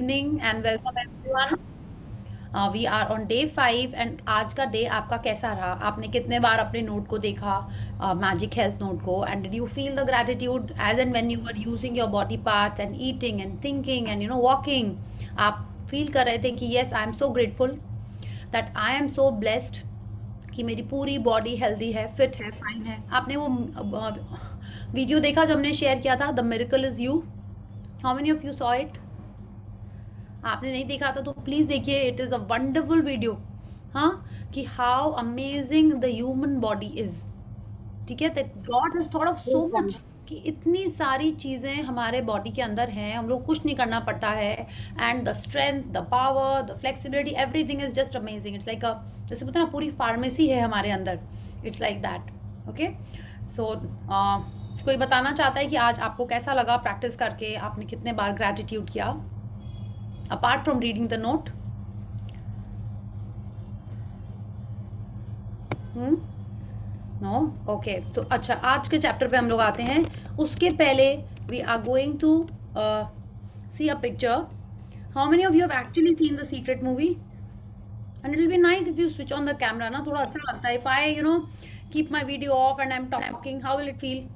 evening and welcome everyone. We are on day 5 and आज का day आपका कैसा रहा? आपने कितने बार अपने नोट को देखा, मैजिक हेल्थ नोट को, and did you feel the gratitude as and when you were using your body parts and eating and thinking and walking? आप फील कर रहे थे कि yes, I am so grateful that I am so blessed कि मेरी पूरी body healthy है, fit है, फाइन है. आपने वो वीडियो देखा जो हमने शेयर किया था, the miracle is you? How many of you saw it? आपने नहीं देखा था तो प्लीज़ देखिए, it is a wonderful video. हाँ, कि how amazing the human body is. ठीक है, that God has thought of so much कि इतनी सारी चीज़ें हमारे बॉडी के अंदर हैं, हम लोग कुछ नहीं करना पड़ता है. And the strength, the power, the flexibility, everything is just amazing. It's like अ, जैसे बोलते हैं ना, पूरी फार्मेसी है हमारे अंदर. It's like that. ओके, सो कोई बताना चाहता है कि आज आपको कैसा लगा प्रैक्टिस करके? आपने कितने बार ग्रैटिट्यूड किया apart from reading the note? No? Okay, तो अच्छा, आज के चैप्टर पे हम लोग आते हैं. उसके पहले we are going to see a picture. How many of you have actually seen the secret movie? And it will be nice if you switch on the camera ना, थोड़ा अच्छा लगता है. If I keep my video off and I am talking, how will it feel?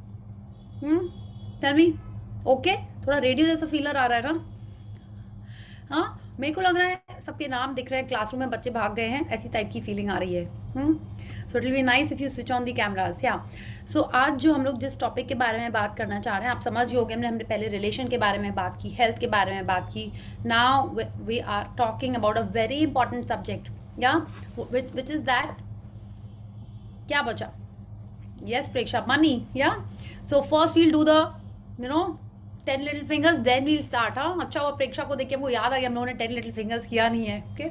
Tell me. Okay, थोड़ा radio जैसा feeler आ रहा है ना? हाँ, मेरे को लग रहा है सबके नाम दिख रहे हैं, क्लासरूम में बच्चे भाग गए हैं, ऐसी टाइप की फीलिंग आ रही है. So it will be nice if you switch on the cameras. या सो आज जो हम लोग जिस टॉपिक के बारे में बात करना चाह रहे हैं, आप समझ ही हो गए. हमने पहले रिलेशन के बारे में बात की, हेल्थ के बारे में बात की. Now we are talking about a very important subject. Yeah which is that? क्या बचा? Yes Preksha, money. Yeah so first we'll do the 10 little fingers, then we'll start. हाँ, अच्छा हुआ प्रेक्षा को देख के वो याद आ गया, हम लोगों ने 10 लिटिल फिंगर्स किया नहीं है. Okay,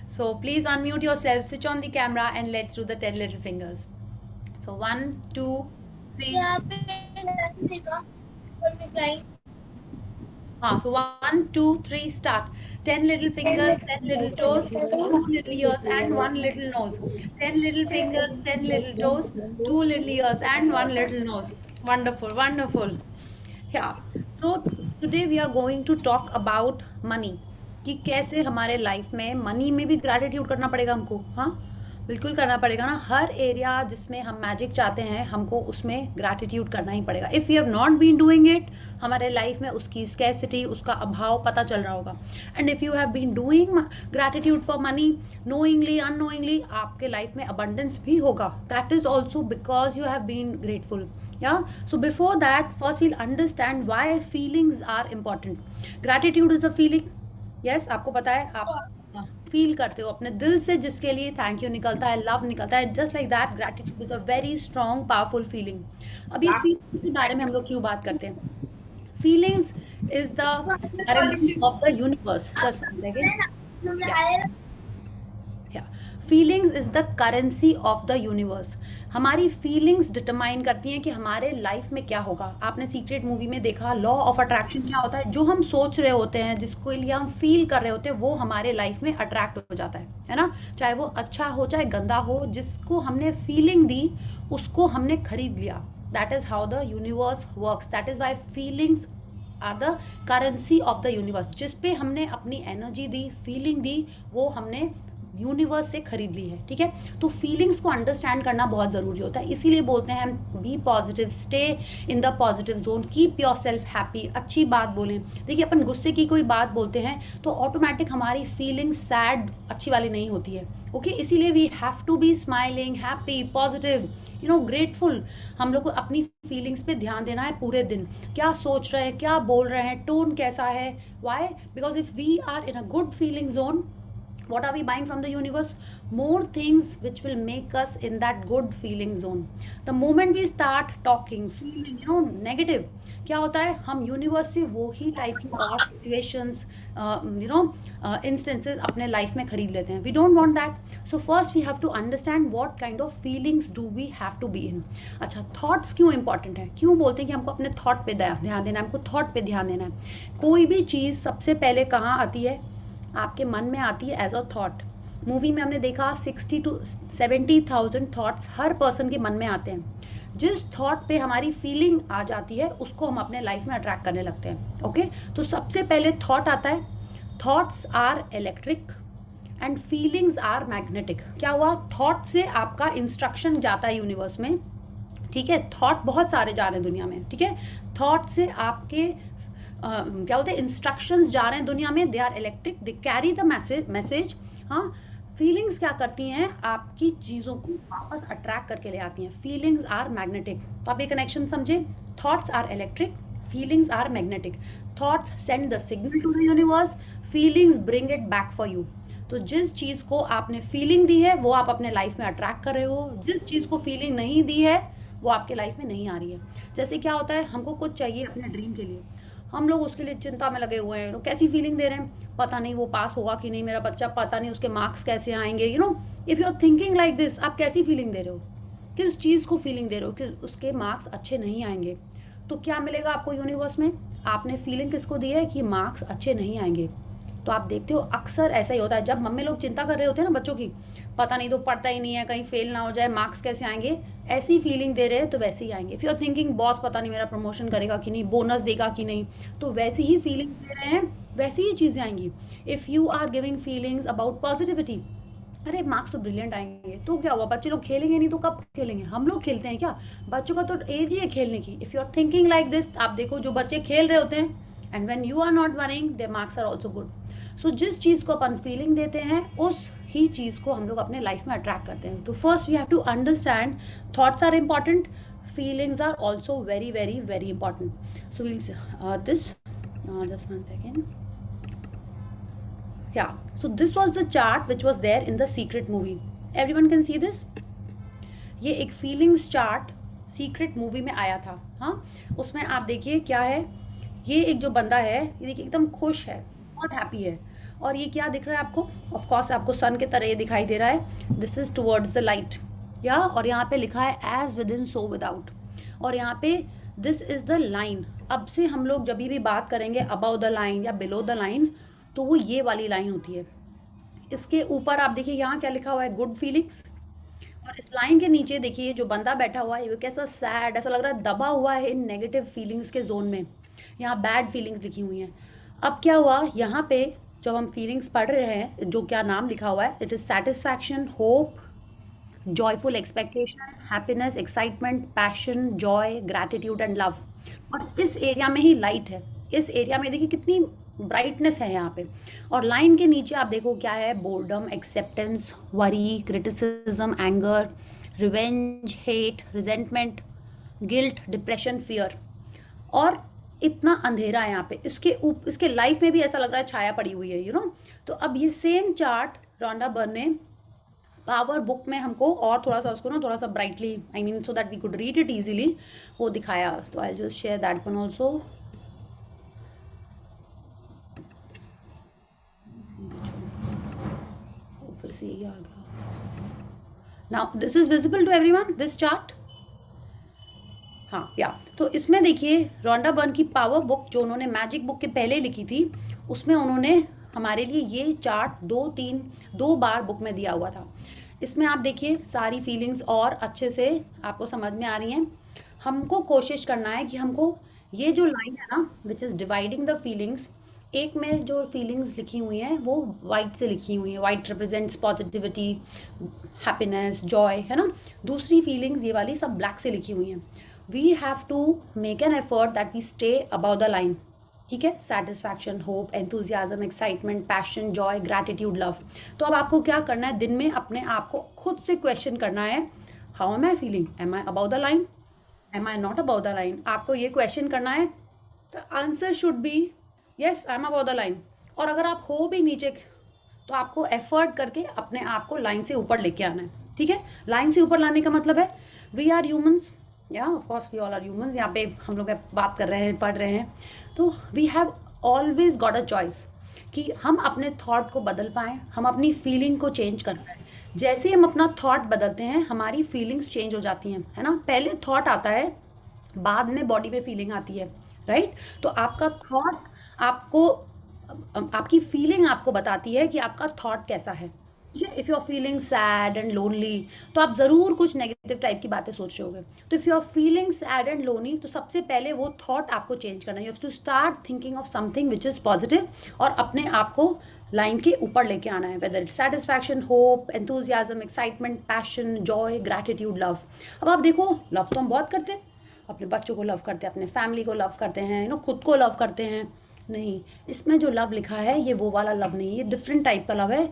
so please unmute your self, switch on the camera and let's do the 10 little fingers. सो 1 2 3. हाँ, so 1 2 3 start. 10 little fingers, 10 little toes, 2 little ears and 1 little nose. 10 little fingers, 10 little toes, 2 little ears and 1 little nose. Wonderful, wonderful. Yeah. So today we are going to talk about money. कि कैसे हमारे life में money में भी gratitude करना पड़ेगा हमको. हाँ, बिल्कुल करना पड़ेगा ना. हर एरिया जिसमें हम मैजिक चाहते हैं, हमको उसमें ग्रैटिट्यूड करना ही पड़ेगा. If you have not been doing it, हमारे लाइफ में उसकी स्कैसिटी, उसका अभाव पता चल रहा होगा. And if you have been doing gratitude for money, knowingly unknowingly, आपके लाइफ में अबंडेंस भी होगा. That is also because you have been grateful. Yeah, so before that, first we'll understand why feelings are important. Gratitude is a feeling. Yes, आपको पता है, आप feel करते हो अपने दिल से जिसके लिए थैंक यू निकलता है, लव निकलता है. Just like that, gratitude is a very strong powerful feeling. अब ये फीलिंग के बारे में हम लोग क्यों बात करते हैं? Feelings is the currency of the universe. Just one second. Feelings is the currency of the universe. हमारी फीलिंग्स डिटरमाइन करती हैं कि हमारे लाइफ में क्या होगा. आपने सीक्रेट मूवी में देखा, लॉ ऑफ अट्रैक्शन क्या होता है? जो हम सोच रहे होते हैं, जिसको लिए हम फील कर रहे होते हैं, वो हमारे लाइफ में अट्रैक्ट हो जाता है ना? चाहे वो अच्छा हो चाहे गंदा हो, जिसको हमने फीलिंग दी उसको हमने खरीद लिया. That is how the universe works. That is why feelings are the currency of the universe. जिस पे हमने अपनी एनर्जी दी, फीलिंग दी, वो हमने यूनिवर्स से खरीद ली है. ठीक है, तो फीलिंग्स को अंडरस्टैंड करना बहुत ज़रूरी होता है. इसीलिए बोलते हैं हम be positive, stay in the positive zone, keep yourself happy. अच्छी बात बोलें. देखिए, अपन गुस्से की कोई बात बोलते हैं तो ऑटोमेटिक हमारी फीलिंग सैड, अच्छी वाली नहीं होती है. ओके, इसीलिए we have to be smiling, happy, positive, grateful. हम लोग को अपनी फीलिंग्स पे ध्यान देना है पूरे दिन. क्या सोच रहे हैं, क्या बोल रहे हैं, टोन कैसा है. Why? Because if we are in a good feeling zone, what are we buying from the universe? More things which will make us in that good feeling zone. The moment we start talking, feeling negative, क्या होता है? हम universe से वो ही type की और situations, instances अपने life में खरीद लेते हैं. We don't want that. So first we have to understand what kind of feelings do we have to be in. अच्छा, थॉट्स क्यों इंपॉर्टेंट है? क्यों बोलते हैं कि हमको अपने थॉट पे ध्यान देना है, हमको थॉट पे ध्यान देना है? कोई भी चीज़ सबसे पहले कहाँ आती है? आपके मन में आती है एज अ थॉट. मूवी में हमने देखा 60 to 70,000 थॉट्स हर पर्सन के मन में आते हैं. जिस थॉट पे हमारी फीलिंग आ जाती है उसको हम अपने लाइफ में अट्रैक्ट करने लगते हैं. ओके, तो सबसे पहले थॉट आता है, thoughts are electric and feelings are magnetic. क्या हुआ, थॉट से आपका इंस्ट्रक्शन जाता है यूनिवर्स में, ठीक है, थॉट बहुत सारे जा रहे हैं दुनिया में, ठीक है, थॉट से आपके क्या बोलते हैं इंस्ट्रक्शंस जा रहे हैं दुनिया में, they are electric, they carry the message. हाँ, फीलिंग्स क्या करती हैं, आपकी चीज़ों को वापस अट्रैक्ट करके ले आती हैं। Feelings are magnetic. तो आप ये कनेक्शन समझे, thoughts are electric, feelings are magnetic. Thoughts send the signal to the universe, feelings bring it back for you. तो जिस चीज़ को आपने फीलिंग दी है वो आप अपने लाइफ में अट्रैक्ट कर रहे हो, जिस चीज़ को फीलिंग नहीं दी है वो आपके लाइफ में नहीं आ रही है। जैसे क्या होता है, हमको कुछ चाहिए अपने ड्रीम के लिए, हम लोग उसके लिए चिंता में लगे हुए हैं, लोग कैसी फीलिंग दे रहे हैं, पता नहीं वो पास होगा कि नहीं मेरा बच्चा, पता नहीं उसके मार्क्स कैसे आएंगे, if you are thinking like this, आप कैसी फीलिंग दे रहे हो, किस चीज़ को फीलिंग दे रहे हो कि उसके मार्क्स अच्छे नहीं आएंगे। तो क्या मिलेगा आपको यूनिवर्स में, आपने फीलिंग किसको दी है कि मार्क्स अच्छे नहीं आएंगे। तो आप देखते हो अक्सर ऐसा ही होता है, जब मम्मी लोग चिंता कर रहे होते हैं ना बच्चों की, पता नहीं तो पढ़ता ही नहीं है, कहीं फेल ना हो जाए, मार्क्स कैसे आएंगे, ऐसी फीलिंग दे रहे हैं तो वैसे ही आएंगे। If you are thinking boss पता नहीं मेरा प्रमोशन करेगा कि नहीं, बोनस देगा कि नहीं, तो वैसी ही फीलिंग दे रहे हैं, वैसी ही चीज़ें आएंगी। If you are giving feelings about positivity, अरे मार्क्स तो ब्रिलियंट आएंगे, तो क्या हुआ, बच्चे लोग खेलेंगे नहीं तो कब खेलेंगे, हम लोग खेलते हैं क्या, बच्चों का तो एज ही है खेलने की। If you are thinking like this, आप देखो जो बच्चे खेल रहे होते हैं, and when you are not worrying, their marks are also good. So जिस चीज़ को अपन फीलिंग देते हैं उस ही चीज़ को हम लोग अपने लाइफ में अट्रैक्ट करते हैं। तो first we have to understand thoughts are important, feelings are also very very very important. So we'll this just one second, yeah, so this was the chart which was there in the Secret movie. Everyone can see this. ये एक feelings chart secret movie में आया था। हाँ, उसमें आप देखिए क्या है, ये एक जो बंदा है ये देखिए एकदम खुश है, बहुत हैप्पी है, और ये क्या दिख रहा है आपको, ऑफ कोर्स आपको सन के तरह ये दिखाई दे रहा है, this is towards the light, या और यहाँ पे लिखा है as within so without, और यहाँ पे दिस इज द लाइन। अब से हम लोग जब भी बात करेंगे अबाउ द लाइन या बिलो द लाइन, तो वो ये वाली लाइन होती है। इसके ऊपर आप देखिए यहाँ क्या लिखा हुआ है, गुड फीलिंग्स, और इस लाइन के नीचे देखिए जो बंदा बैठा हुआ है वो कैसा सैड, ऐसा लग रहा है दबा हुआ है इन नेगेटिव फीलिंग्स के जोन में, यहाँ बैड फीलिंग्स लिखी हुई हैं। अब क्या हुआ, यहाँ पे जब हम फीलिंग्स पढ़ रहे हैं, जो क्या नाम लिखा हुआ है, it is satisfaction, hope, joyful expectation, happiness, excitement, passion, joy, gratitude and love. और इस एरिया में ही लाइट है, इस एरिया में देखिए कितनी ब्राइटनेस है यहाँ पे। और लाइन के नीचे आप देखो क्या है, boredom, acceptance, worry, criticism, anger, revenge, hate, resentment, guilt, depression, fear. और इतना अंधेरा है यहाँ पे, इसके लाइफ में भी ऐसा लग रहा है छाया पड़ी हुई है, तो अब ये सेम चार्ट रॉन्डा बर्न ने पावर बुक में हमको और थोड़ा सा उसको ना थोड़ा सा brightly, I mean so that we could read it easily, वो दिखाया। तो I just share that one also. फिर से ये आ गया। Now this is visible to everyone, this chart. हाँ, या तो इसमें देखिए रॉन्डा बर्न की पावर बुक जो उन्होंने मैजिक बुक के पहले लिखी थी, उसमें उन्होंने हमारे लिए ये चार्ट दो बार बुक में दिया हुआ था। इसमें आप देखिए सारी फीलिंग्स और अच्छे से आपको समझ में आ रही हैं। हमको कोशिश करना है कि हमको ये जो लाइन है ना, which is dividing the feelings, एक में जो फीलिंग्स लिखी हुई हैं वो वाइट से लिखी हुई हैं, white represents positivity, happiness, Joy, है ना। दूसरी फीलिंग्स ये वाली सब ब्लैक से लिखी हुई हैं। We have to make an effort that we stay about the line, ठीक है, satisfaction, hope, enthusiasm, excitement, passion, joy, gratitude, love. तो अब आपको क्या करना है, दिन में अपने आप को खुद से क्वेश्चन करना है, how am I feeling, am I about the line, am I not about the line. आपको ये क्वेश्चन करना है, the answer should be yes I am about the line. और अगर आप हो भी नीचे तो आपको एफर्ट करके अपने आप को लाइन से ऊपर लेके आना है, ठीक है। लाइन से ऊपर लाने का मतलब है we are humans, yeah of course we all are humans, यहाँ पे हम लोग बात कर रहे हैं, पढ़ रहे हैं, तो we have always got a choice कि हम अपने थॉट को बदल पाएँ, हम अपनी फीलिंग को चेंज कर पाएँ। जैसे हम अपना थॉट बदलते हैं हमारी फीलिंग्स चेंज हो जाती हैं, है ना। पहले थॉट आता है, बाद में बॉडी में फीलिंग आती है, राइट। तो आपका थॉट आपको, आपकी फीलिंग आपको बताती है कि आपका थॉट कैसा है। ठीक है। If you are feeling sad and lonely, तो आप ज़रूर कुछ नेगेटिव टाइप की बातें सोच रहे होगे। तो if you are feeling sad and lonely, तो सबसे पहले वो थॉट आपको चेंज करना है। You have to start thinking of something which is positive, और अपने आप को लाइन के ऊपर लेके आना है, whether it's satisfaction, hope, enthusiasm, excitement, passion, joy, gratitude, love. अब आप देखो, लव तो हम बहुत करते हैं, अपने बच्चों को लव करते हैं, अपने फैमिली को लव करते हैं, खुद को लव करते हैं। नहीं, इसमें जो लव लिखा है ये वो वाला लव नहीं है, ये डिफरेंट टाइप का लव है,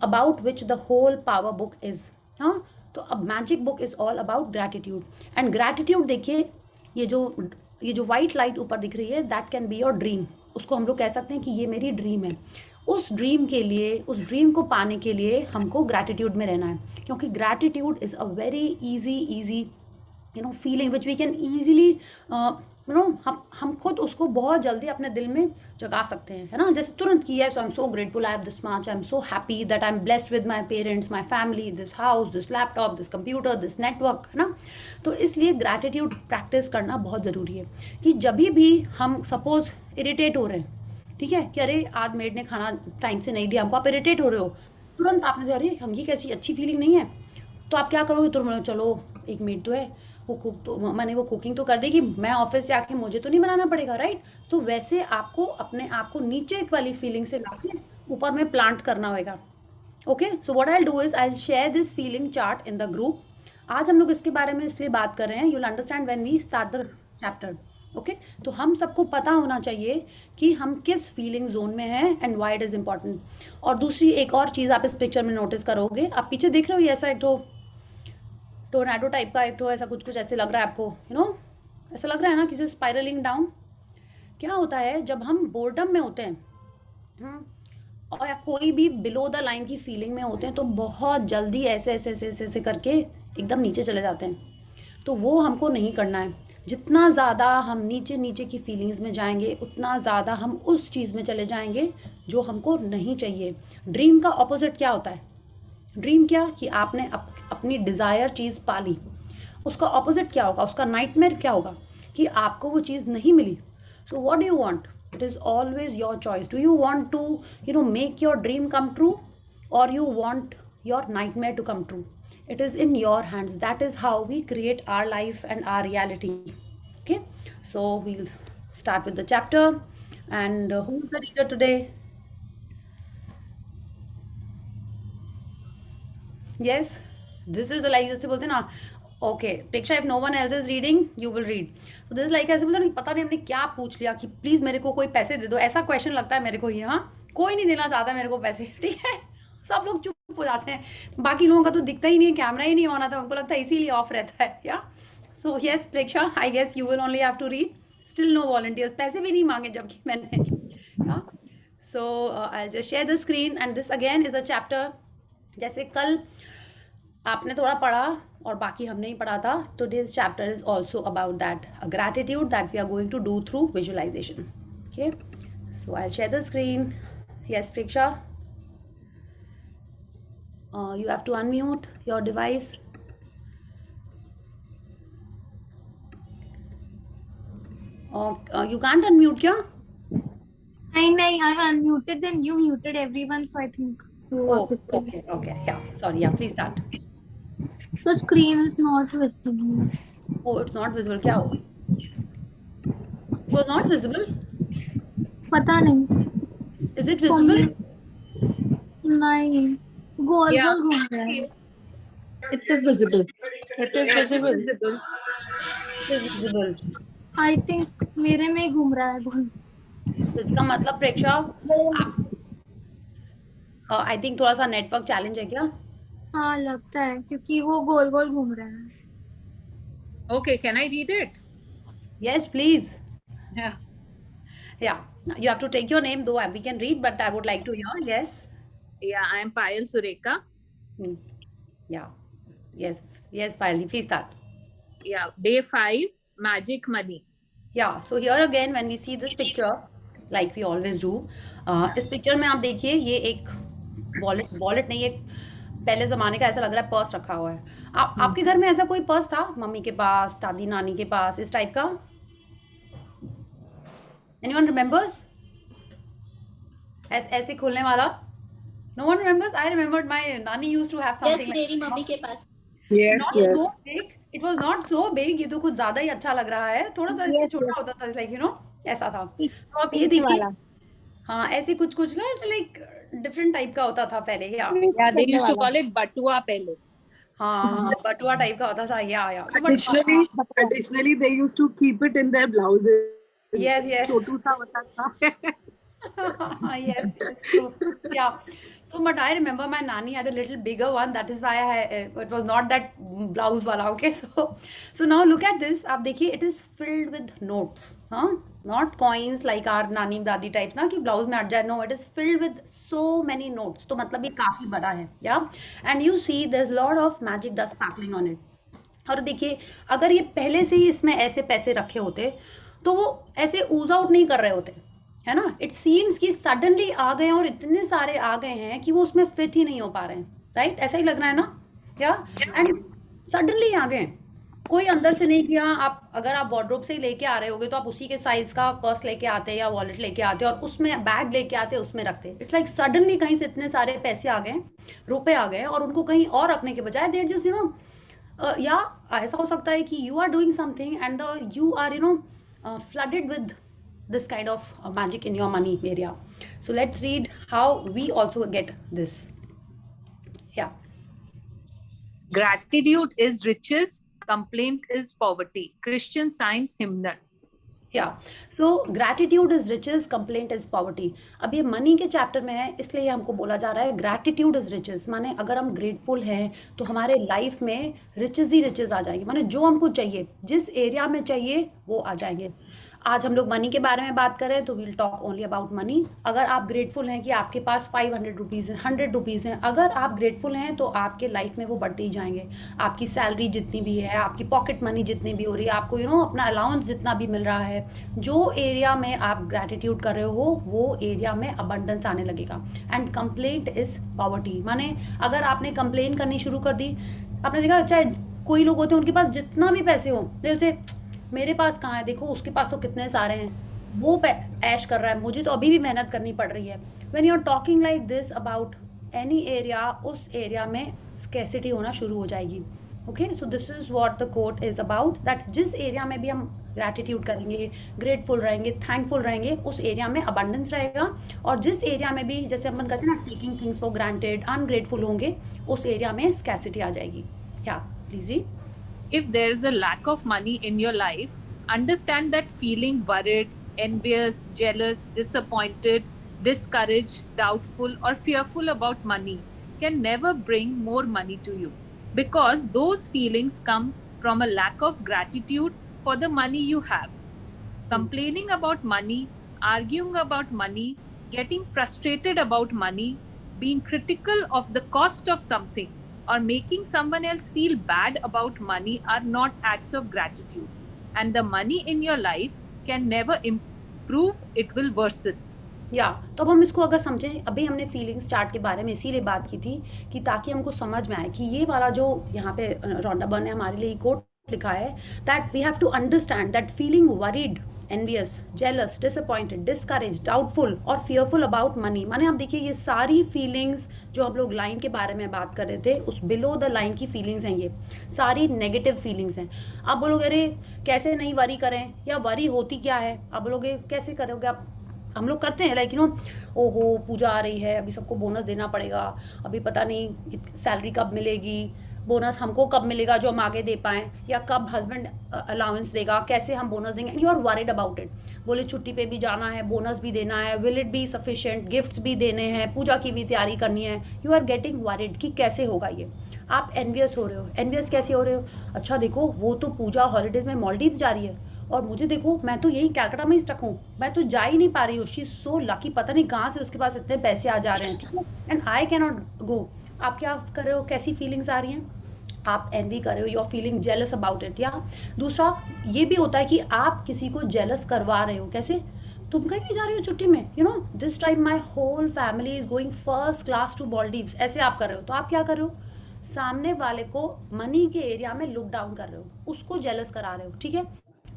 about which the whole power book is. हाँ, तो अब magic book is all about gratitude. And gratitude देखिए, ये जो ये जो वाइट लाइट ऊपर दिख रही है, that can be your dream. उसको हम लोग कह सकते हैं कि ये मेरी ड्रीम है। उस ड्रीम के लिए, उस ड्रीम को पाने के लिए हमको ग्रैटिट्यूड में रहना है, क्योंकि gratitude is a very easy feeling which we can easily हम खुद उसको बहुत जल्दी अपने दिल में जगा सकते हैं, है ना। जैसे तुरंत की है, so I am so grateful, I have this much, I am so happy that I am blessed with my parents, my family, this house, this laptop, this computer, this network, है ना। तो इसलिए ग्रैटिट्यूड प्रैक्टिस करना बहुत ज़रूरी है, कि जब भी हम सपोज इरिटेट हो रहे हैं, ठीक है, कि अरे आज मेड ने खाना टाइम से नहीं दिया हमको, आप इरिटेट हो रहे हो, तुरंत आपने कहा अरे हम, ये कैसी अच्छी फीलिंग नहीं है, तो आप क्या करोगे, तुरंत चलो एक मेड तो है, वो कुक तो मैंने वो कुकिंग तो कर देगी, मैं ऑफिस से आके मुझे तो नहीं बनाना पड़ेगा, राइट। तो वैसे आपको अपने आप को नीचे वाली फीलिंग से लाके ऊपर में प्लांट करना होगा। Okay, so what I do is I share this feeling chart in the group. आज हम लोग इसके बारे में इसलिए बात कर रहे हैं, you'll understand when we start the chapter. Okay, तो हम सबको पता होना चाहिए कि हम किस फीलिंग जोन में हैं and Y it is important. और दूसरी एक और चीज़ आप इस पिक्चर में नोटिस करोगे, आप पीछे देख रहे हो, ये ऐसा एक टोर्नाडो टाइप का, एक तो ऐसा कुछ कुछ ऐसे लग रहा है आपको, ऐसा लग रहा है ना किसी स्पाइरलिंग डाउन। क्या होता है जब हम बोर्डम में होते हैं, और या कोई भी बिलो द लाइन की फीलिंग में होते हैं, तो बहुत जल्दी ऐसे ऐसे ऐसे ऐसे ऐसे करके एकदम नीचे चले जाते हैं। तो वो हमको नहीं करना है। जितना ज़्यादा हम नीचे नीचे की फीलिंग्स में जाएंगे, उतना ज़्यादा हम उस चीज़ में चले जाएंगे जो हमको नहीं चाहिए। ड्रीम का ऑपोजिट क्या होता है? ड्रीम क्या, कि आपने अपनी डिज़ायर चीज़ पा ली। उसका ऑपोजिट क्या होगा, उसका नाइटमेयर क्या होगा, कि आपको वो चीज़ नहीं मिली। So what do you want? It is always your choice. Do you want to make your dream come true, और you want your nightmare to come true? It is in your hands. That is how we create our life and our reality. Okay, so we'll start with the chapter. And who's the reader today? Yes, this is like जैसे बोलते हैं ना, okay Preksha, if no one else is reading you will read. तो this like ऐसे बोलते हैं, पता नहीं हमने क्या पूछ लिया कि प्लीज मेरे को कोई पैसे दे दो, ऐसा क्वेश्चन लगता है मेरे को ये। हाँ, कोई नहीं देना चाहता मेरे को पैसे, ठीक है। सब लोग चुप हो जाते हैं, बाकी लोगों का तो दिखता ही नहीं है, कैमरा ही नहीं ऑन आता, हमको लगता है इसीलिए ऑफ रहता है। या so yes Preksha, I guess you will only have to read, still no volunteers, पैसे भी नहीं मांगे जबकि मैंने। So I just share the screen, and this again is a chapter. जैसे कल आपने थोड़ा पढ़ा और बाकी हमने ही पढ़ा था, today's chapter is also about that, a gratitude that we are going to do through visualization. Okay, so I'll share the screen. Yes, Preksha, you have to unmute your device. You can't unmute क्या? I unmuted, then you muted everyone, so I think you are visible. Okay, yeah, sorry, yeah, please start. The screen is not visible. Oh, it's not visible, क्या हो? It was not visible? पता नहीं, Is it visible? नहीं, गोल गोल घूम रहा है। It is visible. It is visible. It is visible. I think मेरे में ही घूम रहा है गोल। इसका मतलब प्रेक्षा, आई थिंक थोड़ा सा नेटवर्क चैलेंज है क्या? हाँ लगता है, क्योंकि वो गोल गोल घूम रहा है। Okay, can I read it? Yes, please. Yeah. Yeah, you have to take your name, though we can read, but I would like to hear. Yes. Yeah, I am Payal Sureka. Yeah. Yes, Payal, please start. Yeah, day 5, magic money. Yeah, so here again when we see this picture, like we always do, इस picture में आप देखिए, ये एक wallet नहीं, एक पहले ज़माने का ऐसा लग रहा है पर्स रखा हुआ है। आपके घर में ऐसा कोई पर्स था, मम्मी के पास, दादी नानी के पास, इस टाइप का? Anyone remembers? ऐसे खोलने वाला? No one remembers? I remembered my nani used to have Yes, something मेरी like मम्मी के पास. Yes, not yes. so big. It was not so big. ये तो कुछ ज़्यादा ही अच्छा लग रहा है। थोड़ा-सा इससे Yes, छोटा yes. होता था, like ऐसा था। Peach, तो आप ये peach देखिए, वाला. हाँ, ऐसे कुछ-कुछ ना ऐसे लाइक डिफरेंट टाइप का होता था पहले या Twist Yeah, they करने used to वाला. call it batua pehle. हाँ, बटुआ टाइप का होता था या तो Additionally, but additionally, they used to keep it in their blouses. yes. छोटू सा होता था. Yes, true. Yeah. So, but I remember my nanny had a little bigger one. That is why it was not that blouse wala. Okay, so now look at this. आप देखिए, it is filled with notes. हाँ, not coins like our नानी दादी types ना कि blouse में अट जाए. No, it is filled with so many notes. तो मतलब ये काफी बड़ा है. Yeah, and you see there's a lot of magic dust sparkling on it. और देखिए, अगर ये पहले से ही इसमें ऐसे पैसे रखे होते तो वो ऐसे ऊज आउट नहीं कर रहे होते, है ना? इट सीम्स कि सडनली आ गए हैं और इतने सारे आ गए हैं कि वो उसमें फिट ही नहीं हो पा रहे हैं, राइट? ऐसा ही लग रहा है ना क्या? एंड सडनली आ गए हैं, कोई अंदर से नहीं किया। आप अगर आप वार्डरोब से ही लेके आ रहे होगे तो आप उसी के साइज का पर्स लेके आते या वॉलेट लेके आते और उसमें बैग लेके आते, उसमें रखते। इट्स लाइक सडनली कहीं से इतने सारे पैसे आ गए, रुपए आ गए और उनको कहीं और रखने के बजाय देर जस्ट या ऐसा हो सकता है कि you are doing something and you are flooded with this kind of magic in your money area. So let's read how we also get this. Yeah. Gratitude is riches, complaint is poverty. Christian Science hymnal. Yeah. So gratitude is riches, complaint is poverty. अब ये money के chapter में है, इसलिए हमको बोला जा रहा है gratitude is riches। माने अगर हम ग्रेटफुल हैं तो हमारे लाइफ में रिचेज ही रिचेज आ जाएंगे। माने जो हमको चाहिए, जिस एरिया में चाहिए वो आ जाएंगे। आज हम लोग मनी के बारे में बात करें तो we'll talk only about money. अगर आप ग्रेटफुल हैं कि आपके पास 500 रुपीज़ हैं, 100 रुपीज़ हैं, अगर आप ग्रेटफुल हैं तो आपके लाइफ में वो बढ़ते ही जाएंगे। आपकी सैलरी जितनी भी है, आपकी पॉकेट मनी जितनी भी हो रही है, आपको अपना अलाउंस जितना भी मिल रहा है, जो एरिया में आप ग्रैटिट्यूड कर रहे हो वो एरिया में अबंडेंस आने लगेगा। And complaint is poverty. माने अगर आपने कंप्लेन करनी शुरू कर दी, आपने देखा चाहे कोई लोग होते हैं उनके पास जितना भी पैसे हो, दिल से मेरे पास कहाँ है, देखो उसके पास तो कितने सारे हैं, वो ऐश कर रहा है, मुझे तो अभी भी मेहनत करनी पड़ रही है। When you are talking like this about any area, उस एरिया में स्कैसिटी होना शुरू हो जाएगी। Okay, so this is what the quote is about, that जिस एरिया में भी हम ग्रैटिट्यूड करेंगे, ग्रेटफुल रहेंगे, थैंकफुल रहेंगे, उस एरिया में अबंडेंस रहेगा। और जिस एरिया में भी जैसे अपन करते हैं ना taking things for granted, ungrateful होंगे, उस एरिया में स्कैसिटी आ जाएगी। या please read. If there's a lack of money in your life, understand that feeling worried, envious, jealous, disappointed, discouraged, doubtful, or fearful about money can never bring more money to you, because those feelings come from a lack of gratitude for the money you have. Complaining about money, arguing about money, getting frustrated about money, being critical of the cost of something, or making someone else feel bad about money are not acts of gratitude. And the money in your life can never improve, it will worsen. या तो अब हम इसको अगर समझें, अभी हमने feelings chart के बारे में इसीलिए बात की थी कि ताकि हमको समझ में आए कि ये वाला जो यहाँ पे रोंडा बर्न ने हमारे लिए कोट लिखा है, that we have to understand that feeling worried, envious, jealous, disappointed, discouraged, doubtful और fearful about money। माने आप देखिए ये सारी फीलिंग्स जो हम लोग लाइन के बारे में बात कर रहे थे, उस बिलो द लाइन की फीलिंग्स हैं, ये सारी नेगेटिव फीलिंग्स हैं। आप बोलोगे अरे कैसे नहीं वरी करें, या वरी होती क्या है? आप बोलोगे कैसे करोगे आप? हम लोग करते हैं लाइक ओहो पूजा आ रही है, अभी सबको बोनस देना पड़ेगा, अभी पता नहीं सैलरी कब मिलेगी, बोनस हमको कब मिलेगा जो हम आगे दे पाएँ, या कब हस्बैंड अलाउंस देगा, कैसे हम बोनस देंगे, and you are worried about it. बोले छुट्टी पे भी जाना है, बोनस भी देना है, will it be sufficient, gifts भी देने हैं, पूजा की भी तैयारी करनी है। यू आर गेटिंग वरीड कि कैसे होगा ये। आप एनवियस हो रहे हो। एनवियस कैसे हो रहे हो? अच्छा देखो वो तो पूजा हॉलीडेज में मालदीव्स जा रही है और मुझे देखो मैं तो यही कैलकाटा में ही स्टक हूँ, मैं तो जा ही नहीं पा रही हूँ। शी इज सो लकी, पता नहीं कहाँ से उसके पास इतने पैसे आ जा रहे हैं, ठीक है, and I can not go. आप क्या कर रहे हो? कैसी फीलिंग्स आ रही हैं? आप एनवी कर रहे हो, you are feeling jealous about it. या दूसरा ये भी होता है कि आप किसी को जेलस करवा रहे हो। कैसे? तुम कहीं नहीं जा रही हो छुट्टी में, this time my whole family is going first class to Maldives, ऐसे आप कर रहे हो। तो आप क्या कर रहे हो? सामने वाले को मनी के एरिया में लुक डाउन कर रहे हो, उसको जेलस करा रहे हो, ठीक है।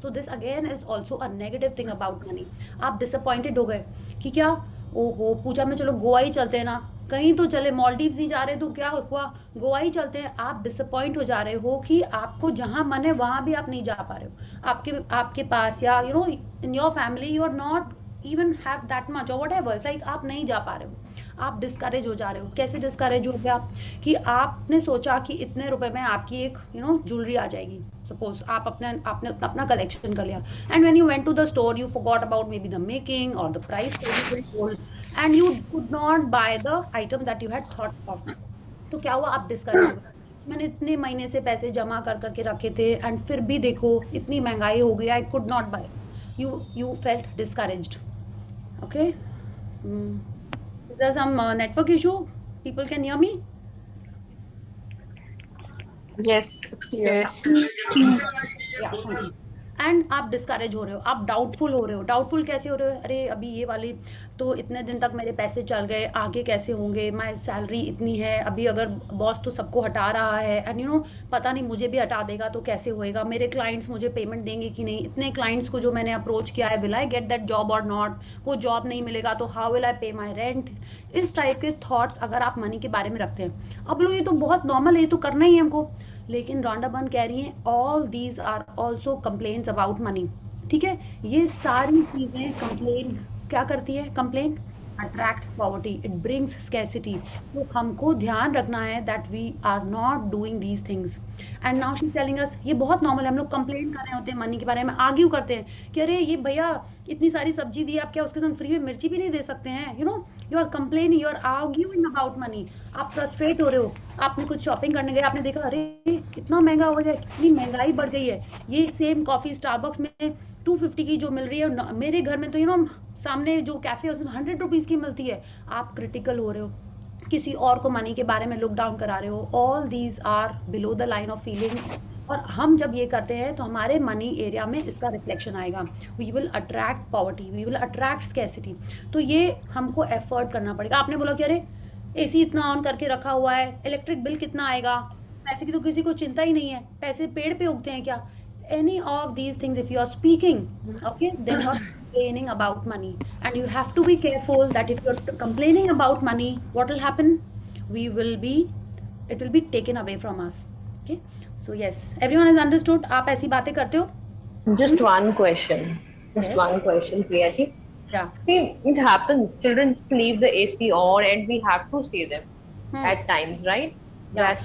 तो this again is also a negative thing about money. आप डिसअपॉइंटेड हो गए कि क्या ओहो पूजा में चलो गोवा ही चलते हैं ना, कहीं तो चले, मालदीव्स नहीं जा रहे तो क्या हुआ, गोवा ही चलते हैं। आप डिसअपॉइंट हो जा रहे हो कि आपको जहाँ मन है वहाँ भी आप नहीं जा पा रहे हो, आपके आपके पास, या you know in your family you are not even have that much और वट एवर, लाइक आप नहीं जा पा रहे हो, आप डिस्करेज हो जा रहे हो। कैसे डिस्करेज हो गया कि आपने सोचा कि इतने रुपए में आपकी एक ज्वेलरी आ जाएगी, सपोज आपने अपना कलेक्शन कर लिया, and when you went to the store you forgot about maybe the making और the price and you could not buy the item that you had thought of. तो क्या हुआ, आप डिस्करेज हो गए। मैंने इतने महीने से पैसे जमा कर करके रखे थे एंड फिर भी देखो इतनी महंगाई हो गई, I could not buy, you felt discouraged. Okay. There's some network issue, people can hear me. Yes, it's clear. Yeah, thank you. And आप डिस्करेज हो रहे हो, आप डाउटफुल हो रहे हो। डाउटफुल कैसे हो रहे हो, अरे अभी ये वाले तो इतने दिन तक मेरे पैसे चल गए, आगे कैसे होंगे, माई सैलरी इतनी है, अभी अगर बॉस तो सबको हटा रहा है एंड पता नहीं मुझे भी हटा देगा तो कैसे होएगा, मेरे क्लाइंट्स मुझे पेमेंट देंगे कि नहीं, इतने क्लाइंट्स को जो मैंने अप्रोच किया है, will I get that job और नॉट, वो जॉब नहीं मिलेगा तो हाउ विल आई पे माई रेंट। इस टाइप के थॉट्स अगर आप मनी के बारे में रखते हैं, अब लोग ये तो बहुत नॉर्मल है, ये तो करना ही है हमको, लेकिन रॉन्डा बर्न कह रही हैं all these are also complaints about money. ठीक है, ये सारी चीज़ें कंप्लेन क्या करती है, complain attract poverty, it brings scarcity. तो हमको ध्यान रखना है that we are not doing these things. And now she telling us, ये बहुत नॉर्मल है, हम लोग कंप्लेन कर रहे होते हैं मनी के बारे में, आर्ग्यू करते हैं कि अरे ये भैया इतनी सारी सब्जी दी, आप क्या उसके संग फ्री में मिर्ची भी नहीं दे सकते हैं, you are complaining, you are arguing about money, आप फ्रस्ट्रेट हो रहे हो। आपने कुछ शॉपिंग करने गए, आपने देखा अरे इतना महंगा हो गया, कितनी महंगाई बढ़ गई है, ये सेम कॉफ़ी स्टारबक्स में 250 की जो मिल रही है, मेरे घर में तो सामने जो कैफ़े है उसमें तो 100 रुपीज़ की मिलती है। आप क्रिटिकल हो रहे हो, किसी और को मनी के बारे में लुक डाउन करा रहे हो, all these are below the line of feeling. और हम जब ये करते हैं तो हमारे मनी एरिया में इसका रिफ्लेक्शन आएगा, we will attract poverty, we will attract scarcity. तो ये हमको एफर्ट करना पड़ेगा। आपने बोला कि अरे एसी इतना ऑन करके रखा हुआ है, इलेक्ट्रिक बिल कितना आएगा, पैसे की तो किसी को चिंता ही नहीं है, पैसे पेड़ पे उगते हैं क्या, any of these things if you are speaking, okay, then you are complaining about money, and you have to be careful that if you are complaining about money, what will happen, it will be taken away from us. Okay, so yes, everyone has understood. आप ऐसी बातें करते हो? Just one question. Yes. One question, Priya ji. Yeah. See, it happens. Children just leave the AC on, and we have to say them at times, right? Yeah. That.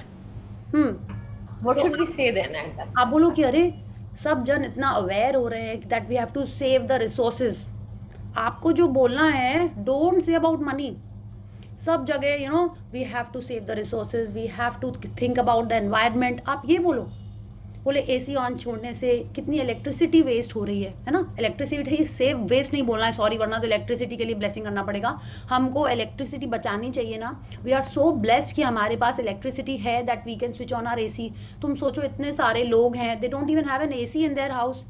What should we say then at that? आप बोलो कि अरे सब जन इतना aware हो रहे हैं that we have to save the resources. आपको जो बोलना है, डोंट से अबाउट मनी। सब जगह we have to save the resources, we have to think about the environment. आप ये बोले एसी ऑन छोड़ने से कितनी इलेक्ट्रिसिटी वेस्ट हो रही है ना। इलेक्ट्रिसिटी सेव वेस्ट नहीं बोलना है, सॉरी, वरना तो इलेक्ट्रिसिटी के लिए ब्लेसिंग करना पड़ेगा। हमको इलेक्ट्रिसिटी बचानी चाहिए ना। वी आर सो ब्लेस्ड कि हमारे पास इलेक्ट्रिसिटी है that we can switch on our AC. तुम सोचो इतने सारे लोग हैं, they don't even have an AC in their house.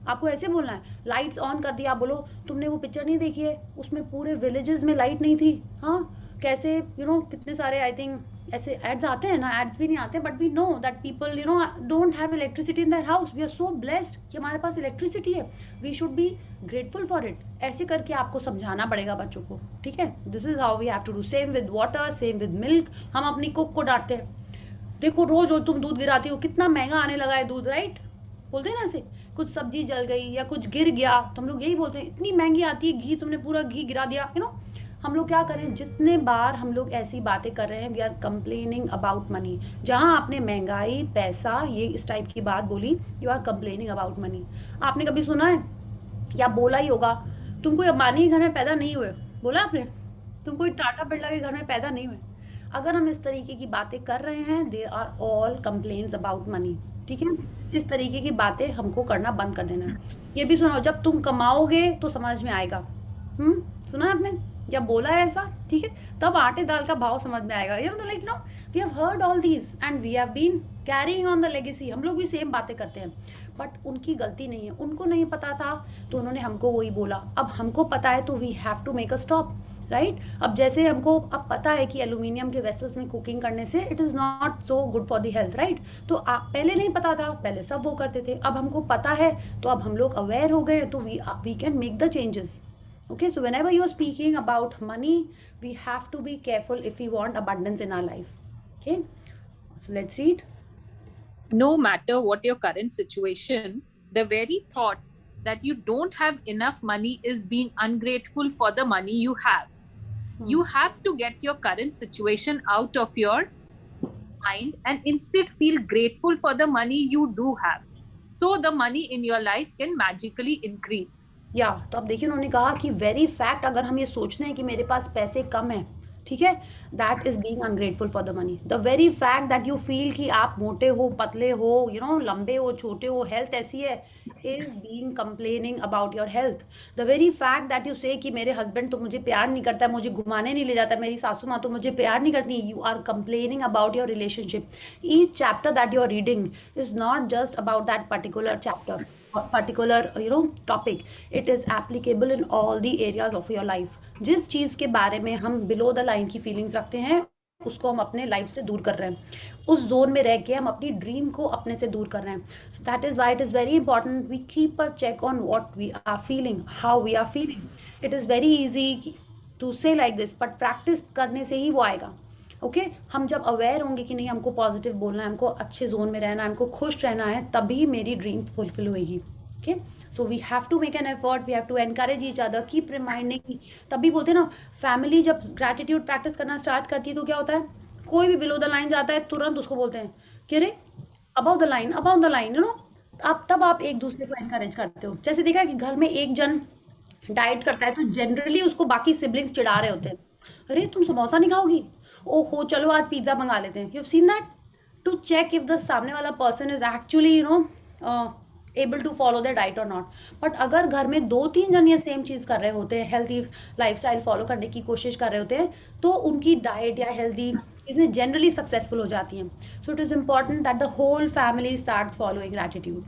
आपको ऐसे बोलना है, लाइट्स ऑन कर दिया। आप बोलो तुमने वो पिक्चर नहीं देखी है, उसमें पूरे विलेजेस में लाइट नहीं थी। हाँ, कैसे कितने सारे आई थिंक ऐसे एड्स आते हैं ना, एड्स भी नहीं आते, but we know that people don't have electricity in their house. We are so blessed कि हमारे पास इलेक्ट्रिसिटी है, we should be grateful for it. ऐसे करके आपको समझाना पड़ेगा बच्चों को, ठीक है। This is how we have to do. Same with water, same with milk. हम अपनी कुक को डांटते हैं, देखो रोज तुम दूध गिराती हो, कितना महंगा आने लगा है दूध, राइट? बोलते हैं ना ऐसे, कुछ सब्जी जल गई या कुछ गिर गया तो हम लोग यही बोलते हैं इतनी महंगी आती है घी, तुमने पूरा घी गिरा दिया। हम लोग क्या करें, जितने बार हम लोग ऐसी बातें कर रहे हैं, we are complaining about money. जहाँ आपने महंगाई, पैसा, ये इस टाइप की बात बोली, you are complaining about money. आपने कभी सुना है या बोला ही होगा, तुम कोई अंबानी के घर में पैदा नहीं हुए, बोला आपने? तुम कोई टाटा बिरला के घर में पैदा नहीं हुए। अगर हम इस तरीके की बातें कर रहे हैं, they are all complaints about money, ठीक है। इस तरीके की बातें हमको करना बंद कर देना है। ये भी सुना, जब तुम कमाओगे तो समझ में आएगा। सुना है आपने या बोला है ऐसा, ठीक है? तब आटे दाल का भाव समझ में आएगा। Like we have heard all these and we have been carrying on the legacy. हम लोग भी सेम बातें करते हैं, बट उनकी गलती नहीं है। उनको नहीं पता था तो उन्होंने हमको वही बोला। अब हमको पता है तो we have to make a stop, right? अब जैसे हमको अब पता है कि एल्यूमिनियम के वेसल्स में कुकिंग करने से it is not so good for the health, right? तो पहले नहीं पता था, पहले सब वो करते थे। अब हमको पता है तो अब हम लोग अवेयर हो गए, तो we can make the changes. Okay, so whenever you are speaking about money, we have to be careful if we want abundance in our life. Okay, so let's read. No matter what your current situation, the very thought that you don't have enough money is being ungrateful for the money you have. You have to get your current situation out of your mind and instead feel grateful for the money you do have. So the money in your life can magically increase. या तो अब देखिए उन्होंने कहा कि very fact अगर हम ये सोचते हैं कि मेरे पास पैसे कम हैं, ठीक है, that is being ungrateful for the money. The very fact that you feel कि आप मोटे हो, पतले हो, यू नो, लंबे हो, छोटे हो, हेल्थ ऐसी है, is being complaining about your health. The very fact that you से कि मेरे हस्बैंड तो मुझे प्यार नहीं करता है, मुझे घुमाने नहीं ले जाता, मेरी सासू माँ तो मुझे प्यार नहीं करती, you are complaining about your relationship. Each chapter that you are reading is not just about that particular chapter, particular topic. It is applicable in all the areas of your life. जिस चीज़ के बारे में हम below the line की feelings रखते हैं उसको हम अपने लाइफ से दूर कर रहे हैं, उस जोन में रह के हम अपनी ड्रीम को अपने से दूर कर रहे हैं. So that is why it is very important we keep a check on what we are feeling, how we are feeling. It is very easy to say like this, but practice करने से ही वो आएगा. Okay हम जब aware होंगे कि नहीं हमको पॉजिटिव बोलना है, हमको अच्छे जोन में रहना है, हमको खुश रहना है, तभी मेरी ड्रीम फुलफिल होएगी. Okay so we have to make an effort, we have to encourage each other, keep reminding. तभी बोलते हैं ना, फैमिली जब ग्रैटिट्यूड प्रैक्टिस करना स्टार्ट करती है तो क्या होता है, कोई भी बिलो द लाइन जाता है तुरंत उसको बोलते हैं कि अरे about the line, about the line, you know. तब आप एक दूसरे को एनकरेज करते हो. जैसे देखा है कि घर में एक जन डाइट करता है तो जनरली उसको बाकी सिबलिंग्स चिढ़ा रहे होते हैं, अरे तुम समोसा नहीं खाओगी, ओहो चलो आज पिज्ज़ा मंगा लेते हैं. You have seen that, to check if the सामने वाला person is actually able to follow the diet और नॉट. बट अगर घर में 2-3 जन ये सेम चीज़ कर रहे होते हैं, हेल्थी लाइफस्टाइल फॉलो करने की कोशिश कर रहे होते हैं, तो उनकी डाइट या हेल्थी चीज़ें जनरली सक्सेसफुल हो जाती हैं. So it is important that the whole family starts following gratitude.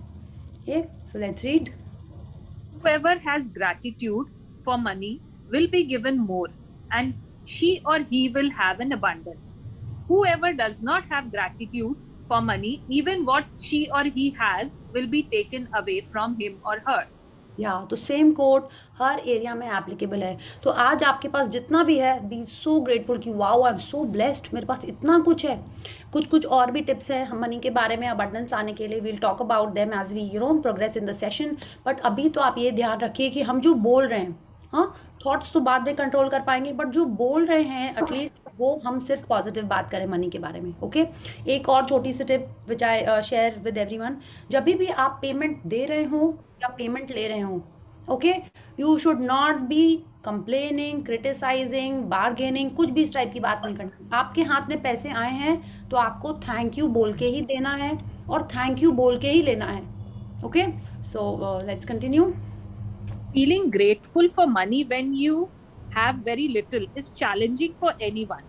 Okay so let's read. Whoever has gratitude for money will be given more, and she or he will have an abundance. Whoever does not have gratitude for money, even what she or he has will be taken away from him or her. या तो same code हर area में applicable है. तो आज आपके पास जितना भी है, बी सो ग्रेटफुल कि wow I am so blessed, मेरे पास इतना कुछ है. कुछ और भी टिप्स हैं हम मनी के बारे में अबंडेंस आने के लिए, will talk about them as we progress in the session. But अभी तो आप ये ध्यान रखिए कि हम जो बोल रहे हैं, हाँ थॉट्स तो बाद में कंट्रोल कर पाएंगे, बट जो बोल रहे हैं एटलीस्ट वो हम सिर्फ पॉजिटिव बात करें मनी के बारे में. ओके एक और छोटी सी tip which I share with everyone, जब भी आप पेमेंट दे रहे हो या पेमेंट ले रहे हो, okay you should not be complaining, criticising, bargaining, कुछ भी इस टाइप की बात नहीं करनी. आपके हाथ में पैसे आए हैं तो आपको थैंक यू बोल के ही देना है और थैंक यू बोल के ही लेना है. Okay so let's continue. Feeling grateful for money when you have very little is challenging for anyone.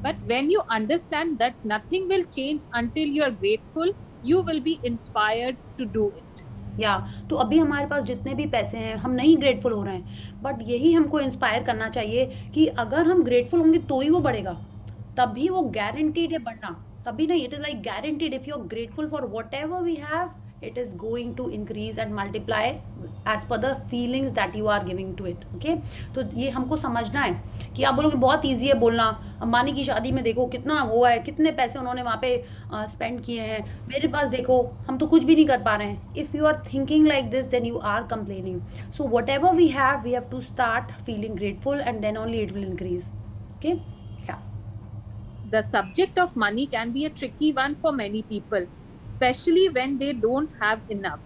But when you understand that nothing will change until you are grateful, you will be inspired to do it. या तो अभी हमारे पास जितने भी पैसे हैं हम नहीं ग्रेटफुल हो रहे हैं, बट यही हमको इंस्पायर करना चाहिए कि अगर हम ग्रेटफुल होंगे तो ही वो बढ़ेगा, तभी वो गारंटीड है बढ़ना, तभी नहीं. It is like guaranteed if you are grateful for whatever we have, it is going to increase and multiply as per the feelings that you are giving to it. Okay तो ये हमको समझना है कि आप बोलोगे बहुत easy है बोलना, अंबानी की शादी में देखो कितना वो है, कितने पैसे उन्होंने वहाँ पे स्पेंड किए हैं, मेरे पास देखो हम तो कुछ भी नहीं कर पा रहे हैं. If you are thinking like this then you are complaining. So whatever we have to start feeling grateful and then only it will increase. Okay The subject of money can be a tricky one for many people, especially when they don't have enough.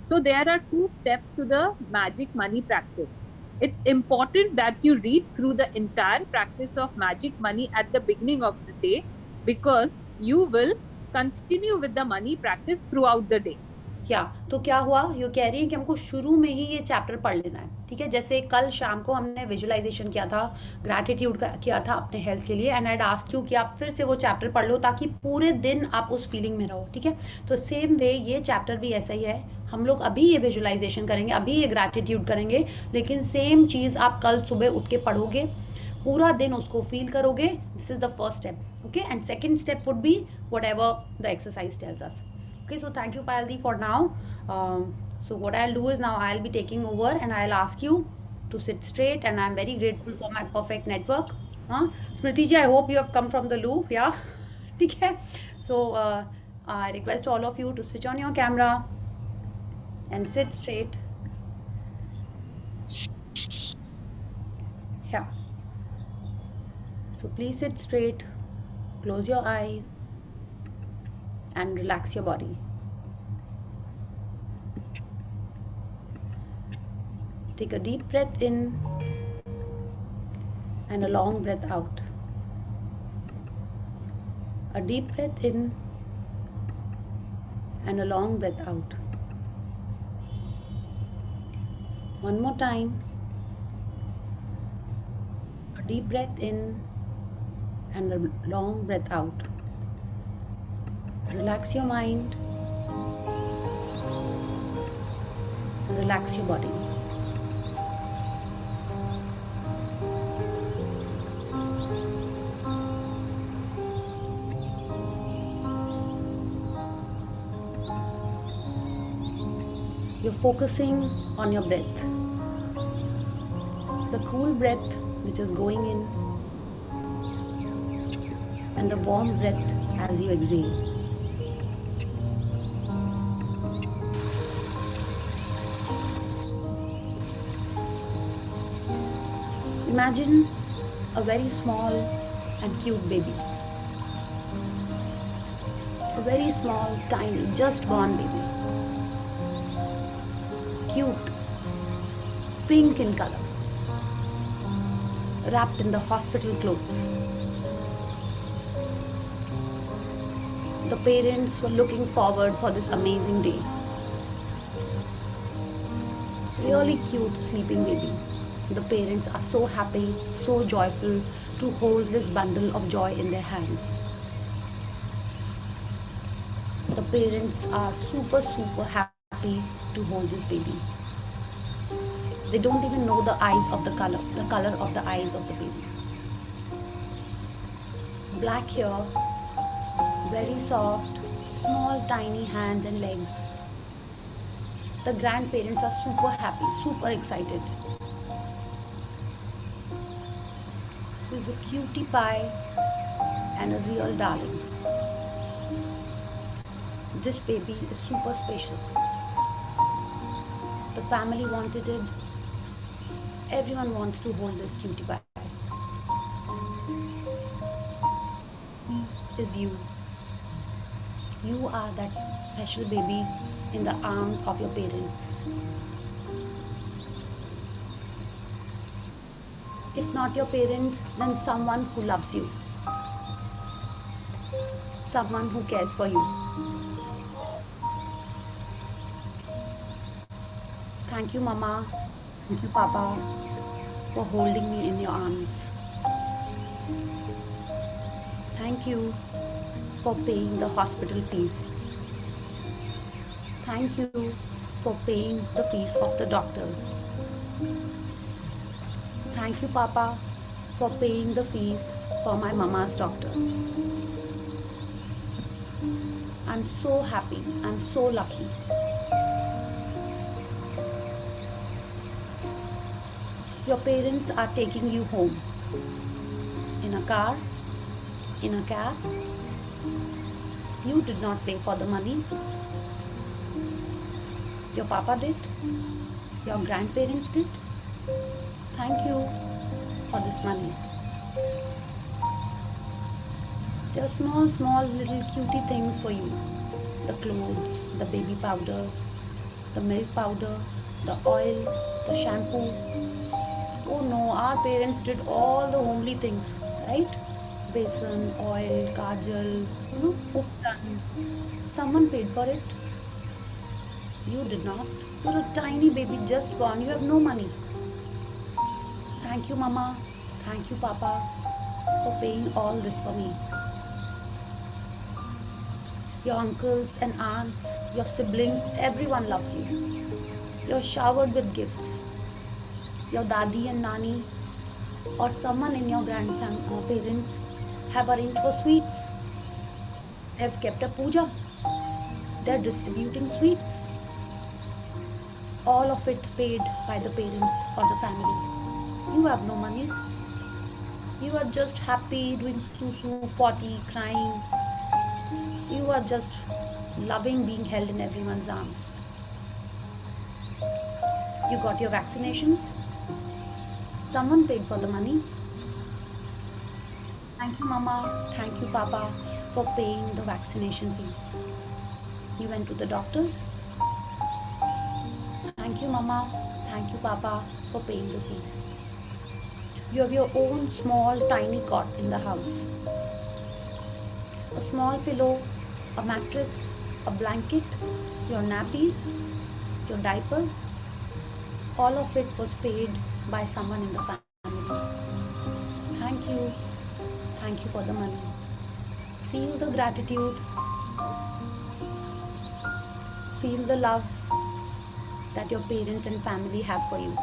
So there are 2 steps to the magic money practice. It's important that you read through the entire practice of magic money at the beginning of the day, because you will continue with the money practice throughout the day. क्या तो क्या हुआ, ये कह रही है कि हमको शुरू में ही ये चैप्टर पढ़ लेना है. ठीक है, जैसे कल शाम को हमने विजुअलाइजेशन किया था, ग्रैटिट्यूड किया था अपने हेल्थ के लिए, एंड आई आस्क यू कि आप फिर से वो चैप्टर पढ़ लो ताकि पूरे दिन आप उस फीलिंग में रहो. ठीक है, तो सेम वे ये चैप्टर भी ऐसा ही है. हम लोग अभी ये विजुअलाइजेशन करेंगे, अभी ये ग्रैटिट्यूड करेंगे, लेकिन सेम चीज़ आप कल सुबह उठ के पढ़ोगे, पूरा दिन उसको फील करोगे. This is the first step. Okay and second step would be what ever the exercise tells us. Okay, so thank you Payaldi for now. So what I'll do is now I'll be taking over and I'll ask you to sit straight, and I'm very grateful for my perfect network. Huh? Smriti ji, I hope you have come from the loo. Yeah. Okay. So I request all of you to switch on your camera and sit straight. Yeah. So please sit straight, close your eyes, and relax your body. Take a deep breath in and a long breath out. A deep breath in and a long breath out. One more time. A deep breath in and a long breath out. Relax your mind. Relax your body. You're focusing on your breath. The cool breath which is going in and the warm breath as you exhale. Imagine a very small and cute baby. A very small, tiny, just born baby. Cute, pink in color, wrapped in the hospital clothes. The parents were looking forward for this amazing day. Really cute sleeping baby. The parents are so happy, so joyful to hold this bundle of joy in their hands. The parents are super happy to hold this baby. They don't even know the color of the eyes of the baby. Black hair, very soft, small tiny hands and legs. The grandparents are super happy, super excited. He's a cutie pie and a real darling. This baby is super special. The family wanted it. Everyone wants to hold this cutie pie. He is you. You are that special baby in the arms of your parents. If not your parents, then someone who loves you. Someone who cares for you. Thank you, Mama. Thank you, Papa, for holding me in your arms. Thank you for paying the hospital fees. Thank you for paying the fees of the doctors. Thank you, Papa, for paying the fees for my mama's doctor. I'm so happy. I'm so lucky. Your parents are taking you home in a car, in a cab. You did not pay for the money. Your papa did. Your grandparents did. Thank you for this money. There are small little cutie things for you. The clothes, the baby powder, the milk powder, the oil, the shampoo. Oh no, our parents did all the homely things, right? Besan, oil, kajal, uptan. Someone paid for it. You did not. You're a tiny baby just born. You have no money. Thank you, Mama. Thank you, Papa, for paying all this for me. Your uncles and aunts, your siblings, everyone loves you. You're showered with gifts. Your daddy and nani or someone in your parents have arranged for sweets. Have kept a puja. They're distributing sweets. All of it paid by the parents or the family. You have no money. You are just happy doing susu, potty, crying. You are just loving being held in everyone's arms. You got your vaccinations. Someone paid for the money. Thank you, Mama. Thank you, Papa, for paying the vaccination fees. You went to the doctors. Thank you, Mama. Thank you, Papa, for paying the fees. You have your own small, tiny cot in the house. A small pillow, a mattress, a blanket, your nappies, your diapers. All of it was paid by someone in the family. Thank you. Thank you for the money. Feel the gratitude. Feel the love that your parents and family have for you.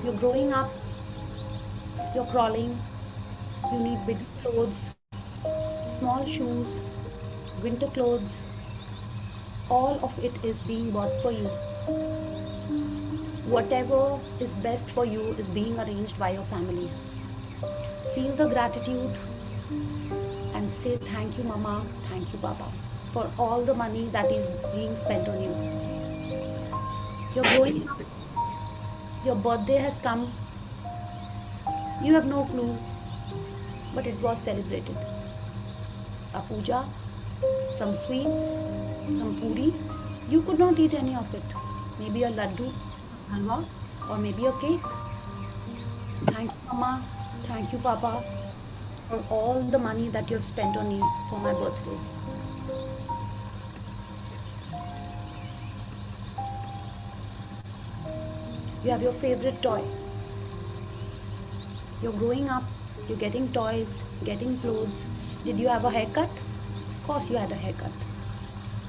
You're growing up. You're crawling. You need big clothes, small shoes, winter clothes. All of it is being bought for you. Whatever is best for you is being arranged by your family. Feel the gratitude and say thank you, Mama, thank you, Papa, for all the money that is being spent on you. You're growing up. Your birthday has come. You have no clue, but it was celebrated. A puja, some sweets, some puri. You could not eat any of it. Maybe a laddu, halwa, or maybe a cake. Thank you, Mama. Thank you, Papa, for all the money that you have spent on me for my birthday. You have your favorite toy. You're growing up, you're getting toys, getting clothes. Did you have a haircut? Of course you had a haircut.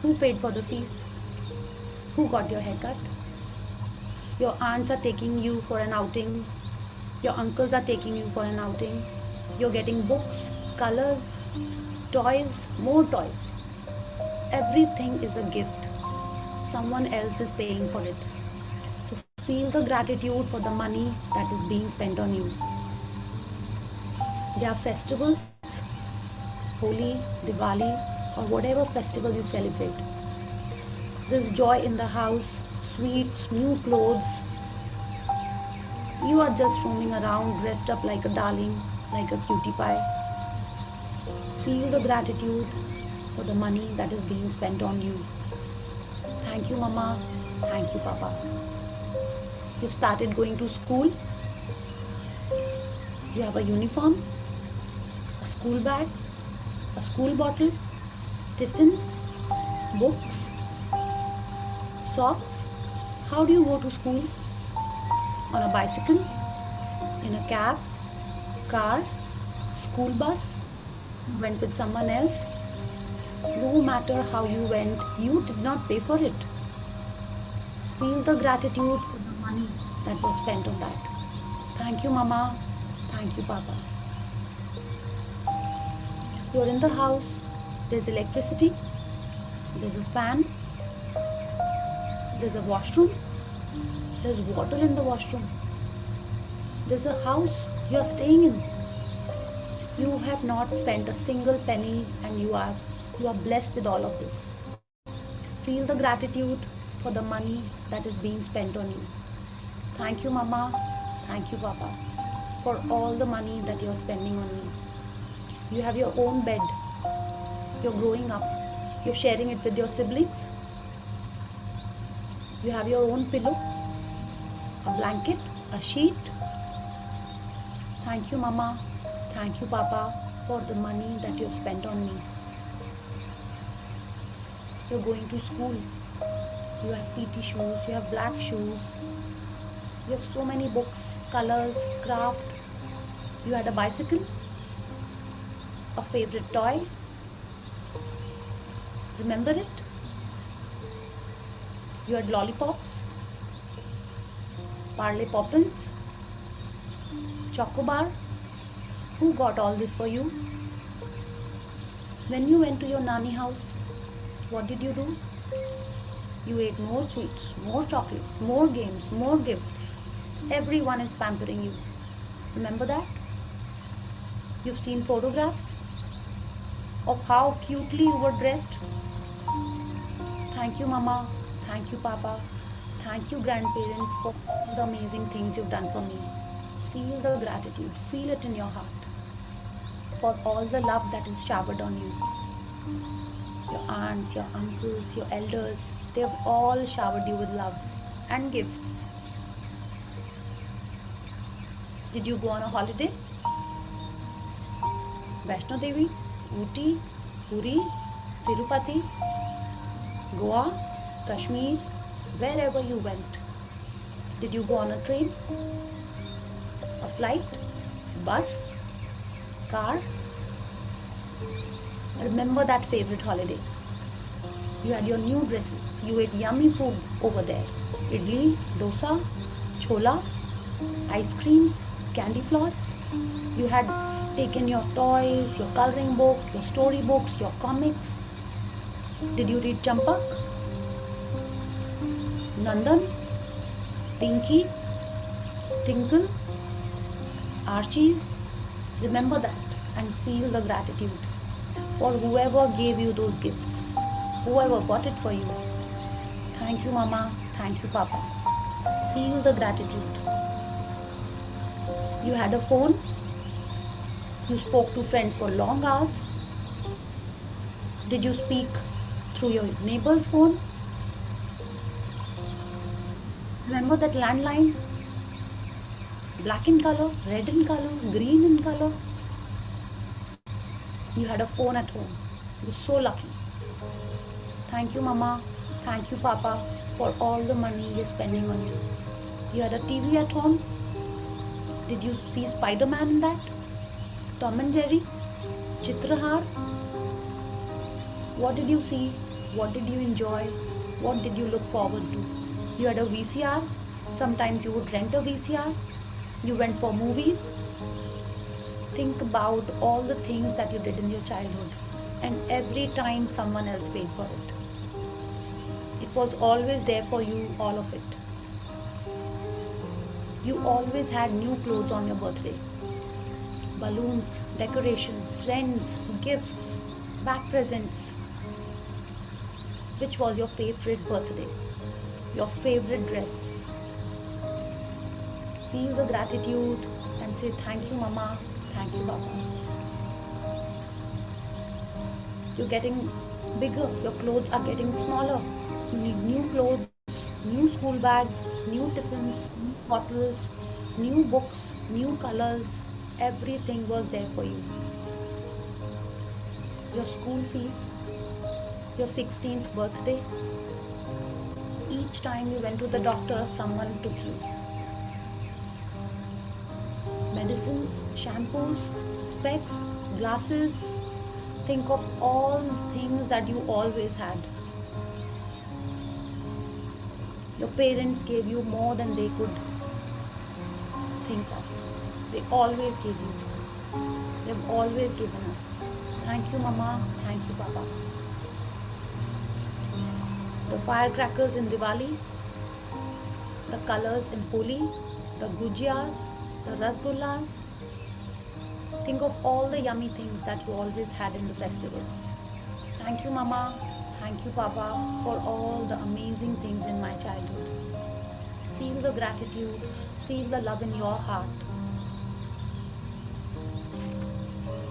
Who paid for the fees? Who got your haircut? Your aunts are taking you for an outing. Your uncles are taking you for an outing. You're getting books, colors, toys, more toys. Everything is a gift. Someone else is paying for it. So feel the gratitude for the money that is being spent on you. There are festivals, Holi, Diwali, or whatever festival you celebrate. There's joy in the house, sweets, new clothes. You are just roaming around dressed up like a darling, like a cutie pie. Feel the gratitude for the money that is being spent on you. Thank you, Mama. Thank you, Papa. You started going to school. You have a uniform, a school bag, a school bottle, tiffin, books, socks. How do you go to school? On a bicycle, in a cab, car, school bus, went with someone else. No matter how you went, you did not pay for it. Feel the gratitude for the money that was spent on that. Thank you, Mama. Thank you, Papa. You're in the house. There's electricity. There's a fan. There's a washroom. There's water in the washroom. There's a house you're staying in. You have not spent a single penny and you are blessed with all of this. Feel the gratitude for the money that is being spent on you. Thank you, Mama. Thank you, Papa, for all the money that you're spending on me. You have your own bed. You're growing up. You're sharing it with your siblings. You have your own pillow, a blanket, a sheet. Thank you, Mama. Thank you, Papa, for the money that you've spent on me. You're going to school. You have PT shoes, you have black shoes. You have so many books, colors, craft. You had a bicycle, a favorite toy. Remember it? You had lollipops, Parle Poppins, Chocobar. Who got all this for you? When you went to your nanny house, what did you do? You ate more sweets, more chocolates, more games, more gifts. Everyone is pampering you. Remember that? You've seen photographs of how cutely you were dressed. Thank you, Mama. Thank you, Papa. Thank you, grandparents, for all the amazing things you've done for me. Feel the gratitude. Feel it in your heart for all the love that is showered on you. Your aunts, your uncles, your elders, they've all showered you with love and gifts. Did you go on a holiday? Vaishno Devi, Ooty, Puri, Tirupati, Goa, Kashmir, wherever you went. Did you go on a train, a flight, bus, car? Remember that favorite holiday. You had your new dresses. You ate yummy food over there. Idli, dosa, chola, ice creams, candy floss. You had taken your toys, your coloring book, your storybooks, your comics. Did you read Champak, Nandan, Tinky, Tinkle, Archies? Remember that and feel the gratitude for whoever gave you those gifts, whoever bought it for you. Thank you, Mama. Thank you, Papa. Feel the gratitude. You had a phone. You spoke to friends for long hours. Did you speak through your neighbor's phone? Remember that landline? Black in color, red in color, green in color. You had a phone at home. You're so lucky. Thank you, Mama. Thank you, Papa, for all the money you're spending on you. You had a TV at home. Did you see Spider-Man in that? Tom and Jerry? Chitrahar? What did you see? What did you enjoy? What did you look forward to? You had a VCR. Sometimes you would rent a VCR. You went for movies. Think about all the things that you did in your childhood, and every time someone else paid for it. It was always there for you, all of it. You always had new clothes on your birthday. Balloons, decorations, friends, gifts, back presents. Which was your favorite birthday? Your favorite dress? Feel the gratitude and say thank you, Mama, thank you, Papa. You're getting bigger, your clothes are getting smaller. You need new clothes, new school bags, new tiffins, new bottles, new books, new colors. Everything was there for you. Your school fees, your 16th birthday. Each time you went to the doctor, someone took you. Medicines, shampoos, specs, glasses. Think of all things that you always had. Your parents gave you more than they could think of. They always gave you. They've always given us. Thank you, Mama. Thank you, Papa. The firecrackers in Diwali, the colors in Holi, the gujiyas, the rasgullas. Think of all the yummy things that you always had in the festivals. Thank you, Mama. Thank you, Papa, for all the amazing things in my childhood. Feel the gratitude, feel the love in your heart.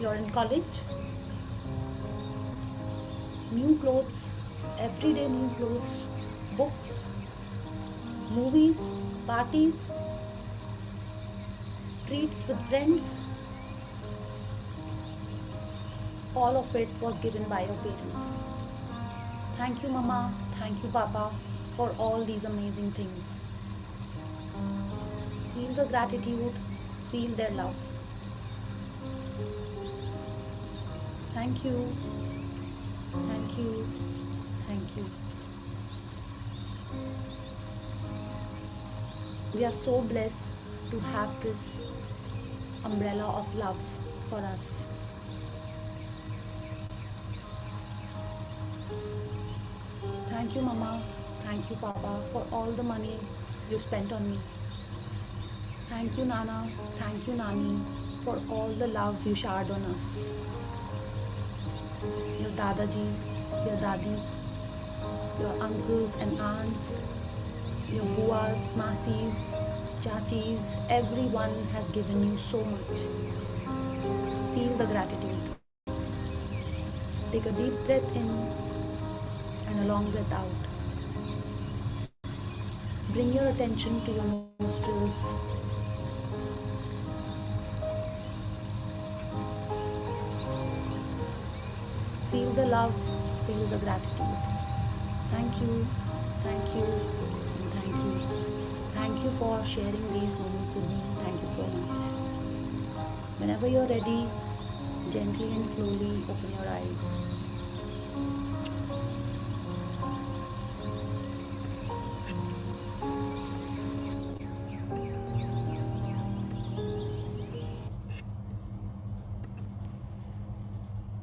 You're in college. New clothes, everyday new clothes, books, movies, parties, treats with friends. All of it was given by your parents. Thank you, Mama. Thank you, Papa, for all these amazing things. Feel the gratitude, feel their love. Thank you. Thank you. Thank you. We are so blessed to have this umbrella of love for us. Thank you, Mama. Thank you, Papa, for all the money you spent on me. Thank you, Nana. Thank you, Nani, for all the love you showered on us. Your Dadaji, your Dadi, your uncles and aunts, your buas, masis, chachis, everyone has given you so much. Feel the gratitude. Take a deep breath in and a long breath out. Bring your attention to your nostrils. Feel the love, feel the gratitude. Thank you, and thank you. Thank you for sharing these moments with me. Thank you so much. Whenever you're ready, gently and slowly open your eyes.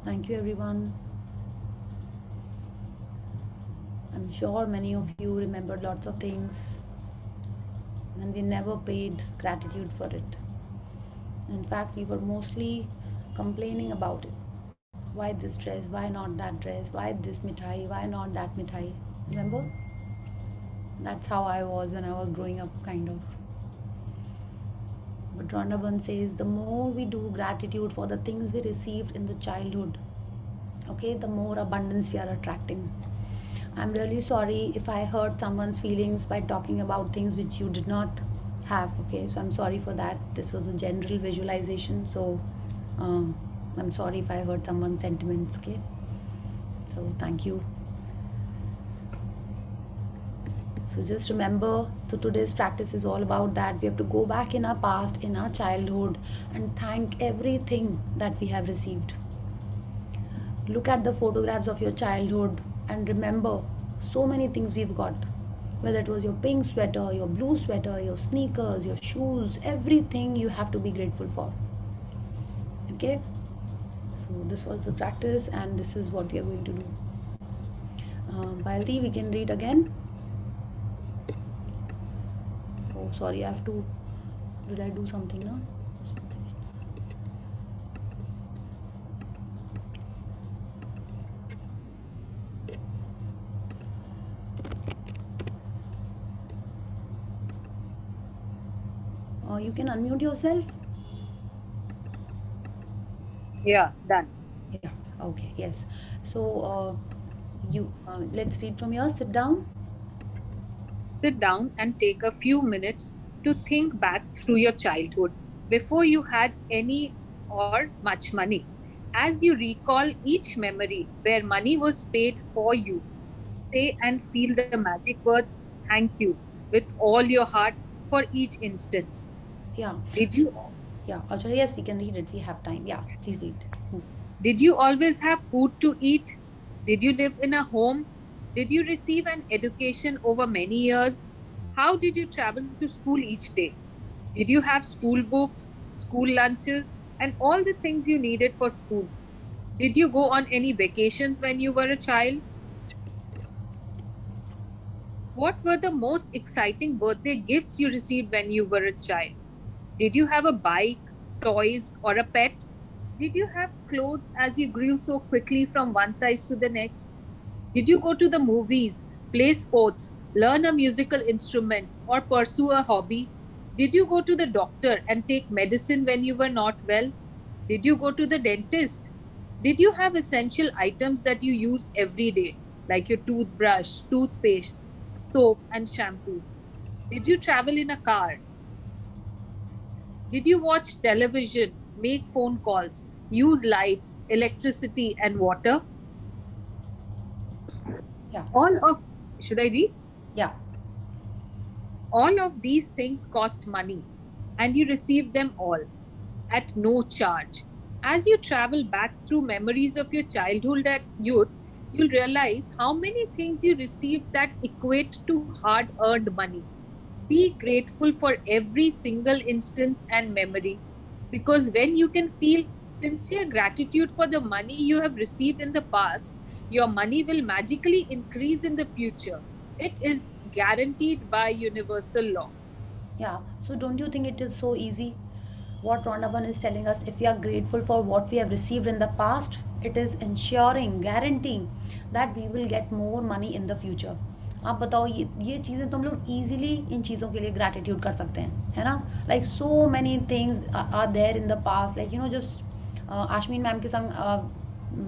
Thank you, everyone. I'm sure many of you remembered lots of things, and we never paid gratitude for it. In fact, we were mostly complaining about it. Why this dress? Why not that dress? Why this mithai? Why not that mithai? Remember? That's how I was when I was growing up, kind of. But Rhonda says the more we do gratitude for the things we received in the childhood, okay, the more abundance we are attracting. I'm really sorry if I hurt someone's feelings by talking about things which you did not have, okay? So I'm sorry for that. This was a general visualization, so I'm sorry if I hurt someone's sentiments, okay? So thank you. So just remember, so today's practice is all about that. We have to go back in our past, in our childhood, and thank everything that we have received. Look at the photographs of your childhood and remember so many things we've got. Whether it was your pink sweater, your blue sweater, your sneakers, your shoes, everything you have to be grateful for. Okay? So this was the practice and this is what we are going to do. Balti, we can read again. Oh, sorry, I have to. Did I do something now? Just one second. You can unmute yourself. Yeah, done. Yeah. Okay. Yes. So let's read from here. Sit down. Sit down and take a few minutes to think back through your childhood before you had any or much money. As you recall each memory where money was paid for you, say and feel the magic words "thank you" with all your heart for each instance. Yeah. Did you? Yeah. Also, yes, we can read it. We have time. Yeah. Please read. Did you always have food to eat? Did you live in a home? Did you receive an education over many years? How did you travel to school each day? Did you have school books, school lunches, and all the things you needed for school? Did you go on any vacations when you were a child? What were the most exciting birthday gifts you received when you were a child? Did you have a bike, toys, or a pet? Did you have clothes as you grew so quickly from one size to the next? Did you go to the movies, play sports, learn a musical instrument, or pursue a hobby? Did you go to the doctor and take medicine when you were not well? Did you go to the dentist? Did you have essential items that you used every day, like your toothbrush, toothpaste, soap, and shampoo? Did you travel in a car? Did you watch television, make phone calls, use lights, electricity, and water? Yeah. Should I read? Yeah. All of these things cost money, and you received them all at no charge. As you travel back through memories of your childhood and youth, you'll realize how many things you received that equate to hard-earned money. Be grateful for every single instance and memory, because when you can feel sincere gratitude for the money you have received in the past, your money will magically increase in the future. It is guaranteed by universal law. Yeah. So don't you think it is so easy? What Rhonda is telling us, if we are grateful for what we have received in the past, it is ensuring, guaranteeing that we will get more money in the future. आप बताओ, ये चीज़ें तो हम लोग easily इन चीज़ों के लिए ग्रैटिट्यूड कर सकते हैं, है ना? Like so many things are there in the past, like you know, just Ashmeen ma'am के संग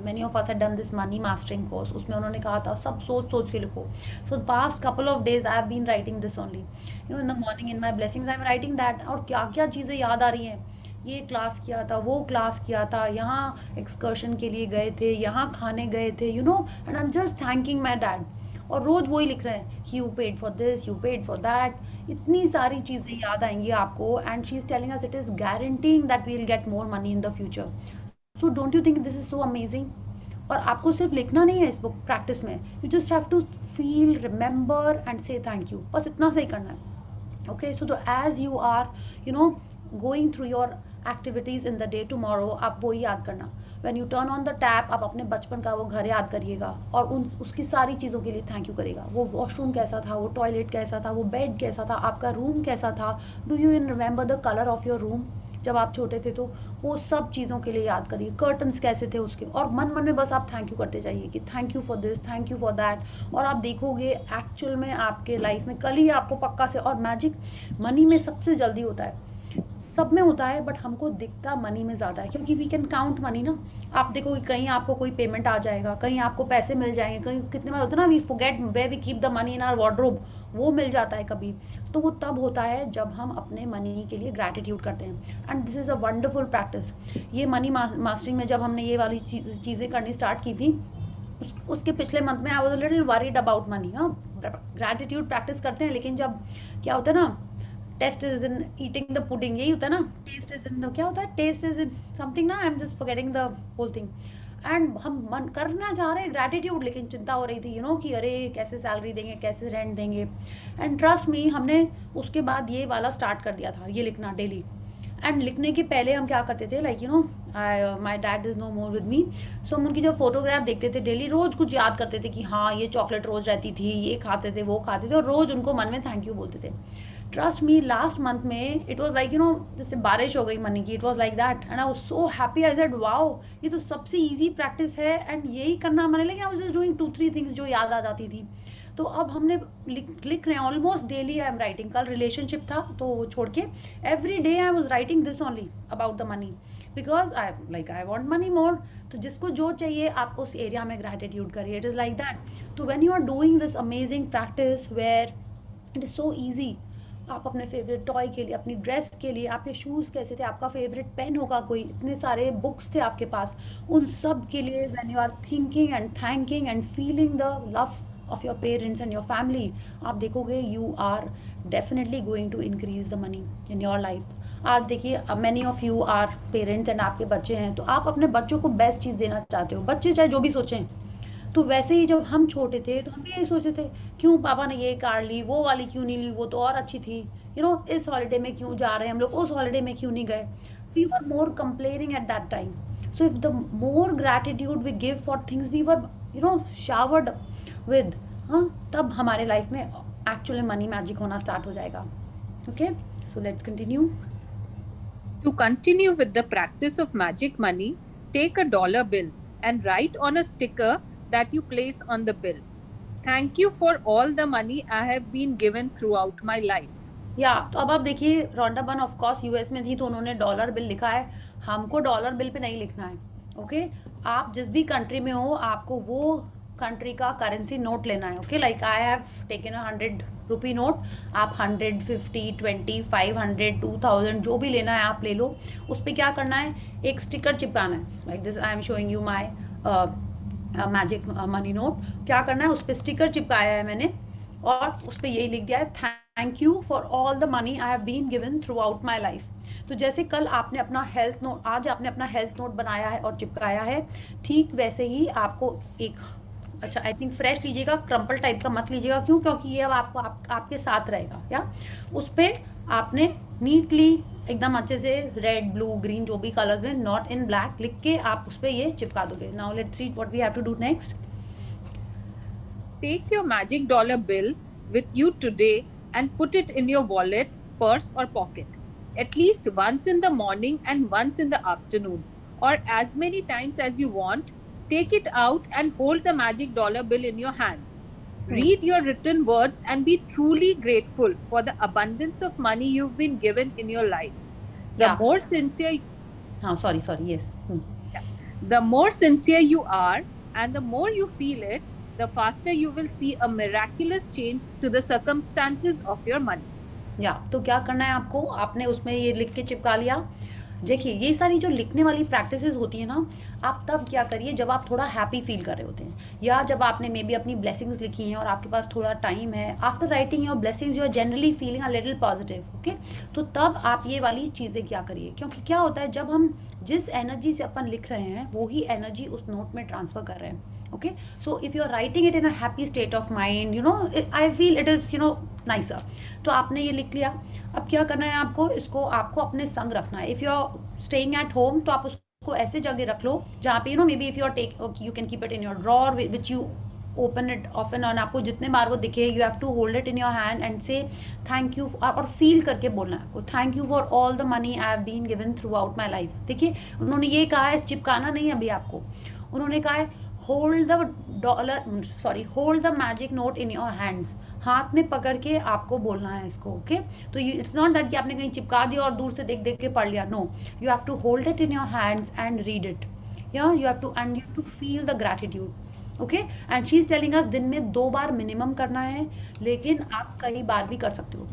many of us had done this money mastering course. उसमें उन्होंने कहा था सब सोच सोच के लिखो. So past couple of days I have been writing this only. You know, in the morning in my blessings I am writing that. और क्या क्या चीज़ें याद आ रही हैं, ये क्लास किया था, वो क्लास किया था, यहाँ एक्सकर्शन के लिए गए थे, यहाँ खाने गए थे, you know, and I am just thanking my dad. और रोज़ वही लिख रहे हैं कि you paid for this, you paid for that. इतनी सारी चीज़ें याद आएंगी आपको, and she is telling us it is guaranteeing that we will get more money in the future. So don't you think this is so amazing? और आपको सिर्फ लिखना नहीं है इस बुक प्रैक्टिस में, you just have to feel, remember and say thank you. बस इतना से ही करना है. Okay, so as you are you know going through your activities in the day tomorrow, आप वो ही याद करना. When you turn on the tap, आप अपने बचपन का वो घर याद करिएगा और उसकी सारी चीज़ों के लिए थैंक यू करेगा. वो वॉशरूम कैसा था, वो टॉयलेट कैसा था, वो बेड कैसा था, आपका रूम कैसा था. Do you in remember the colour of your room जब आप छोटे थे? तो वो सब चीज़ों के लिए याद करिए. कर्टन्स कैसे थे उसके, और मन मन में बस आप थैंक यू करते जाइए कि thank you for this, thank you for that. और आप देखोगे एक्चुअल में आपके लाइफ में कल ही आपको पक्का से, और मैजिक मनी में सबसे जल्दी होता है, सब में होता है, बट हमको दिखता मनी में ज़्यादा है, क्योंकि वी कैन काउंट मनी ना. आप देखोगे कहीं आपको कोई पेमेंट आ जाएगा, कहीं आपको पैसे मिल जाएंगे, कहीं कितने बार होता है ना, we forget where we keep the money in our wardrobe, वो मिल जाता है कभी. तो वो तब होता है जब हम अपने मनी के लिए ग्रैटिट्यूड करते हैं. And this is a wonderful practice. ये मनी मास्टरिंग में जब हमने ये वाली चीज़ें करनी स्टार्ट की थी, उसके पिछले मंथ में I was a little worried about money. हाँ, ग्रैटिट्यूड प्रैक्टिस करते हैं, लेकिन जब क्या होता है ना, taste is in eating the pudding, यही होता है ना, टेस्ट इज इन द, क्या होता है, टेस्ट इज इन समथिंग ना, I am just forgetting the whole thing. And हम मन करना चाह रहे हैं ग्रैटिट्यूड, लेकिन चिंता हो रही थी, यू नो, कि अरे कैसे सैलरी देंगे, कैसे रेंट देंगे. एंड ट्रस्ट मी, हमने उसके बाद ये वाला स्टार्ट कर दिया था, ये लिखना डेली. एंड लिखने के पहले हम क्या करते थे, like you know, my dad is no more with me, so हम उनकी जो फोटोग्राफ देखते थे डेली, रोज़ कुछ याद करते थे कि हाँ ये चॉकलेट रोज़ रहती थी, ये खाते थे, वो खाते थे, और रोज़ उनको मन में थैंक यू बोलते थे. ट्रस्ट मी, लास्ट मंथ में it was like you no, जैसे बारिश हो गई मनी की, it was like that, and I was so happy. I said wow, ये तो सबसे ईजी प्रैक्टिस है, एंड यही करना मैंने, लेकिन आई वाज जस्ट डूइंग 2-3 थिंग्स जो याद आ जाती थी. तो अब हमने लिख रहे हैं almost daily. I am writing. कल रिलेशनशिप था तो वो छोड़ के every day I was writing this only about the money, because I want money मोर. तो जिसको जो चाहिए आप उस एरिया में ग्रैटिट्यूड करिए. It is like that. तो when you are doing this amazing practice where it is so easy, आप अपने फेवरेट टॉय के लिए, अपनी ड्रेस के लिए, आपके शूज़ कैसे थे, आपका फेवरेट पेन होगा कोई, इतने सारे बुक्स थे आपके पास, उन सब के लिए when you are thinking and thanking and feeling the love of your parents and your family, आप देखोगे you are definitely going to increase the money in your life. आज देखिए, many of you are parents and आपके बच्चे हैं, तो आप अपने बच्चों को बेस्ट चीज़ देना चाहते हो. बच्चे चाहे जो भी सोचें, तो वैसे ही जब हम छोटे थे तो हम भी यही सोचते थे, क्यों पापा ने ये कार ली, वो वाली क्यों नहीं ली, वो तो और अच्छी थी, यू नो, इस हॉलीडे में क्यों जा रहे हैं हम लोग, उस हॉलीडे में क्यों नहीं गए. We were more complaining at that time. So if the more gratitude we give for things we were you know showered with, हाँ, तब हमारे लाइफ में एक्चुअली मनी मैजिक होना स्टार्ट हो जाएगा. Okay, so let's continue. To continue with the practice of magic money, take a dollar bill and write on a sticker that you place on the bill, "Thank you for all the money I have been given throughout my life." या तो अब आप देखिए, रोंडा बन of course US में थी तो उन्होंने डॉलर बिल लिखा है. हमको डॉलर बिल पे नहीं लिखना है. ओके, आप जिस भी कंट्री में हो आपको वो कंट्री का करेंसी नोट लेना है. Okay, like I have taken a 100 rupee note. आप 100, 50, 20, 500, 2000 जो भी लेना है आप ले लो. उस पर क्या करना है, एक स्टिकर चिपकाना है. Like this I am showing you my magic money note. क्या करना है, उस पर स्टिकर चिपकाया है मैंने, और उस पर यही लिख दिया है, thank you for all the money I have been given throughout my life. तो जैसे कल आपने अपना हेल्थ नोट, आज आपने अपना हेल्थ नोट बनाया है और चिपकाया है, ठीक वैसे ही आपको एक, अच्छा आई थिंक फ्रेश लीजिएगा, क्रम्पल टाइप का मत लीजिएगा. क्यों? क्योंकि ये अब आपको आपके साथ रहेगा. या उस पर आपने नीटली एकदम अच्छे से रेड, ब्लू, ग्रीन जो भी कलर में, नॉट इन ब्लैक, लिख के आप उस पर ये चिपका दोगे. Now let's see what we have to do next. Take your magic dollar bill with you today and put it in your wallet purse or pocket, at least once in the morning and once in the afternoon, or as many times as you want. Take it out and hold the magic dollar bill in your hands. Read your written words and be truly grateful for the abundance of money you've been given in your life. The Yeah. more sincere sorry, yes. the more sincere you are and the more you feel it, the faster you will see a miraculous change to the circumstances of your money. या तो क्या करना है आपको, आपने उसमें ये लिख के चिपका लिया। देखिए ये सारी जो लिखने वाली प्रैक्टिसेस होती है ना, आप तब क्या करिए जब आप थोड़ा हैप्पी फील कर रहे होते हैं, या जब आपने मे बी अपनी ब्लेसिंग्स लिखी हैं और आपके पास थोड़ा टाइम है। After writing your blessings you are generally feeling a little positive, okay. तो तब आप ये वाली चीज़ें क्या करिए, क्योंकि क्या होता है जब हम जिस एनर्जी से अपन लिख रहे हैं वो ही एनर्जी उस नोट में ट्रांसफ़र कर रहे हैं, okay. So if you are writing it in a happy state of mind, you know, I feel it is, you know, nicer. तो आपने ये लिख लिया। अब क्या करना है आपको, इसको आपको अपने संग रखना है। If you are staying at home तो आप उसको ऐसे जगह रख लो जहाँ पे, you know, maybe if you are take, you can keep it in your drawer which you open it often, और आपको जितने बार वो दिखे you have to hold it in your hand and say thank you, और feel करके बोलना है आपको, thank you for all the money I have been given throughout my life. देखिए उन्होंने ये कहा है, चिपकाना नहीं अभी आपको, उन्होंने कहा है hold the magic note in your hands, हाथ में पकड़ के आपको बोलना है इसको, ओके। तो इट्स नॉट दैट कि आपने कहीं चिपका दिया और दूर से देख देख के पढ़ लिया, no, you have to hold it in your hands and read it, या you have to feel the gratitude, okay. And she is telling us दिन में 2 बार मिनिमम करना है, लेकिन आप कई बार भी कर सकते हो।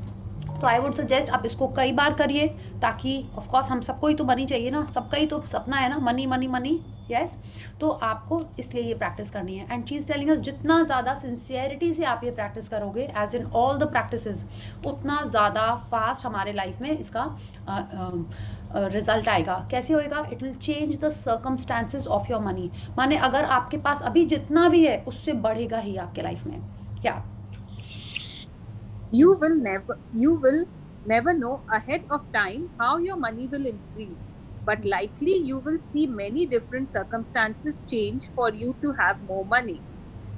तो आई वुड सजेस्ट आप इसको कई बार करिए, ताकि ऑफकोर्स हम सबको ही तो मनी चाहिए ना, सबका ही तो सपना है ना, मनी मनी मनी, यस। तो आपको इसलिए ये प्रैक्टिस करनी है। And she is telling us जितना ज़्यादा सिंसियरिटी से आप ये प्रैक्टिस करोगे, as in all the practices, उतना ज़्यादा फास्ट हमारे लाइफ में इसका रिजल्ट आएगा। कैसे होएगा? It will change the circumstances of your money. माने अगर आपके पास अभी जितना भी है उससे बढ़ेगा ही आपके लाइफ में। या You will never know ahead of time how your money will increase, but likely you will see many different circumstances change for you to have more money.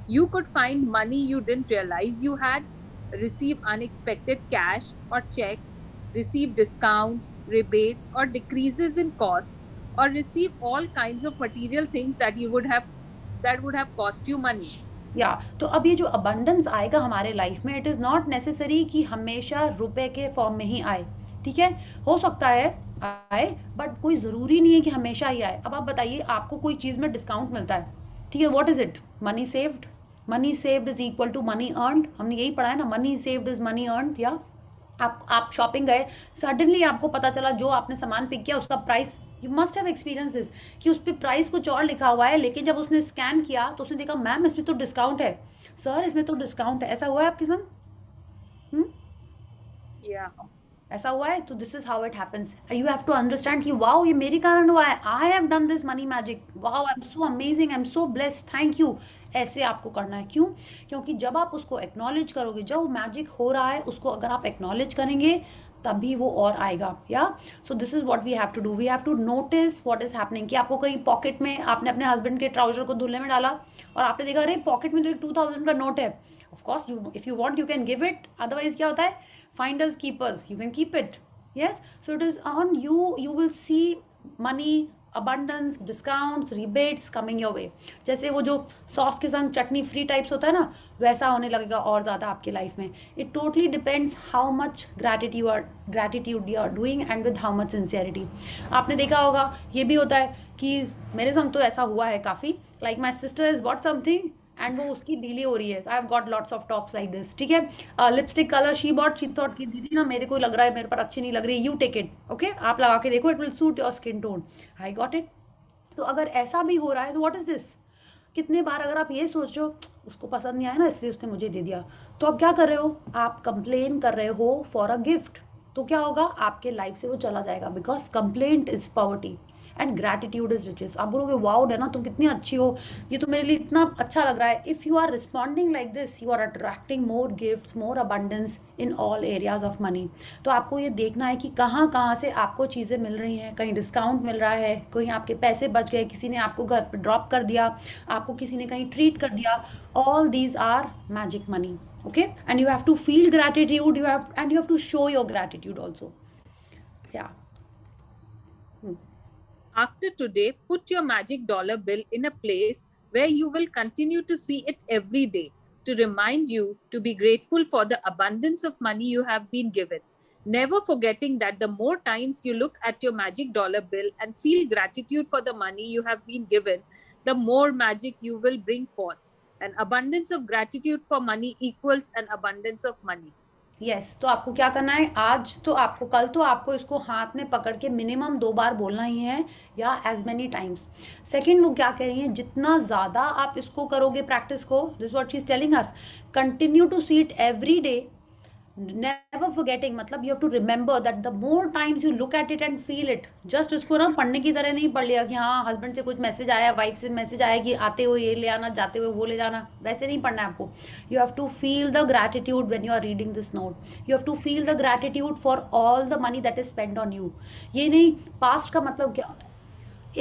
You could find money you didn't realize you had, receive unexpected cash or checks, receive discounts, rebates or decreases in costs, or receive all kinds of material things that would have cost you money. या तो अब ये जो abundance आएगा हमारे life में, it is not necessary कि हमेशा रुपए के फॉर्म में ही आए, ठीक है। हो सकता है आए, बट कोई ज़रूरी नहीं है कि हमेशा ही आए। अब आप बताइए, आपको कोई चीज़ में डिस्काउंट मिलता है, ठीक है, what is it? Money saved. Money saved is equal to money earned. हमने यही पढ़ा है ना, money saved is money earned. या आप शॉपिंग गए, सडनली आपको पता चला जो आपने सामान पिक किया उसका price, you must have experience this, कि उस पर प्राइस कुछ और लिखा हुआ है, लेकिन जब उसने स्कैन किया तो उसने देखा मैम इसमें तो डिस्काउंट है, सर इसमें तो डिस्काउंट है। ऐसा हुआ है आपके संग? ऐसा हुआ है? तो this is how it happens. You have to understand कि वाओ ये मेरे कारण हुआ है, I have done this money magic, wow I am so amazing, I am so blessed, thank you. ऐसे आपको करना है। क्यों? क्योंकि जब आप उसको एक्नॉलेज करोगे, जो मैजिक हो रहा है उसको अगर आप एक्नॉलेज करेंगे तभी वो और आएगा। या so this is what we have to do, we have to notice what is happening. कि आपको कहीं पॉकेट में, आपने अपने हस्बैंड के ट्राउजर को धुलने में डाला और आपने देखा अरे पॉकेट में तो एक 2000 का नोट है। Of course if you want you can give it, otherwise क्या होता है, finders keepers, you can keep it. Yes, so it is on you, you will see money, abundance, discounts, rebates coming your way। जैसे वो जो sauce के संग चटनी free types होता है ना, वैसा होने लगेगा और ज़्यादा आपके लाइफ में। It totally depends how much gratitude you are doing and with how much sincerity. आपने देखा होगा, ये भी होता है कि मेरे संग तो ऐसा हुआ है काफ़ी, like my sister is bought something and वो उसकी डीले हो रही है, I have got lots of tops like this, ठीक है। Lipstick colour she bought, she thought की दीदी ना मेरे को लग रहा है मेरे पर अच्छी नहीं लग रही, यू टेक इट, ओके, आप लगा के देखो, it will suit your skin tone, I got it. तो अगर ऐसा भी हो रहा है तो व्हाट इज़ दिस? कितने बार अगर आप ये सोच रहे हो उसको पसंद नहीं आया ना इसलिए उसने मुझे दे दिया, तो अब क्या कर रहे हो, आप कंप्लेन कर रहे हो फॉर अ गिफ्ट। तो क्या होगा, आपके लाइफ से वो चला जाएगा, because complaint is poverty. And gratitude is riches. आप बोलोगे वाओ है ना, तुम कितनी अच्छी हो, ये तो मेरे लिए इतना अच्छा लग रहा है। If you are responding like this, you are attracting more gifts, more abundance in all areas of money. तो आपको ये देखना है कि कहाँ कहाँ से आपको चीज़ें मिल रही हैं, कहीं डिस्काउंट मिल रहा है, कहीं आपके पैसे बच गए, किसी ने आपको घर पर ड्रॉप कर दिया, आपको किसी ने कहीं ट्रीट कर दिया। All these are magic money, okay? And you have to feel gratitude, you have to show your gratitude also. Yeah. After today, put your magic dollar bill in a place where you will continue to see it every day to remind you to be grateful for the abundance of money you have been given. Never forgetting that the more times you look at your magic dollar bill and feel gratitude for the money you have been given, the more magic you will bring forth. An abundance of gratitude for money equals an abundance of money. Yes, तो आपको क्या करना है, आज तो आपको, कल तो आपको इसको हाथ में पकड़ के मिनिमम 2 बार बोलना ही है, या एज मैनी टाइम्स। सेकेंड, वो क्या कह रही हैं, जितना ज़्यादा आप इसको करोगे प्रैक्टिस को, this what she is telling us, continue to see it every day, never forgetting, मतलब you have to remember that the more times you look at it and feel it. Just उसको ना पढ़ने की तरह नहीं पढ़ लिया कि हाँ हस्बैंड से कुछ मैसेज आया, वाइफ से मैसेज आया कि आते हुए ये ले आना, जाते हुए वो ले जाना, वैसे नहीं पढ़ना है आपको। You have to feel the gratitude when you are reading this note, you have to feel the gratitude for all the money that is spend on you. ये नहीं, पास्ट का मतलब क्या होता है,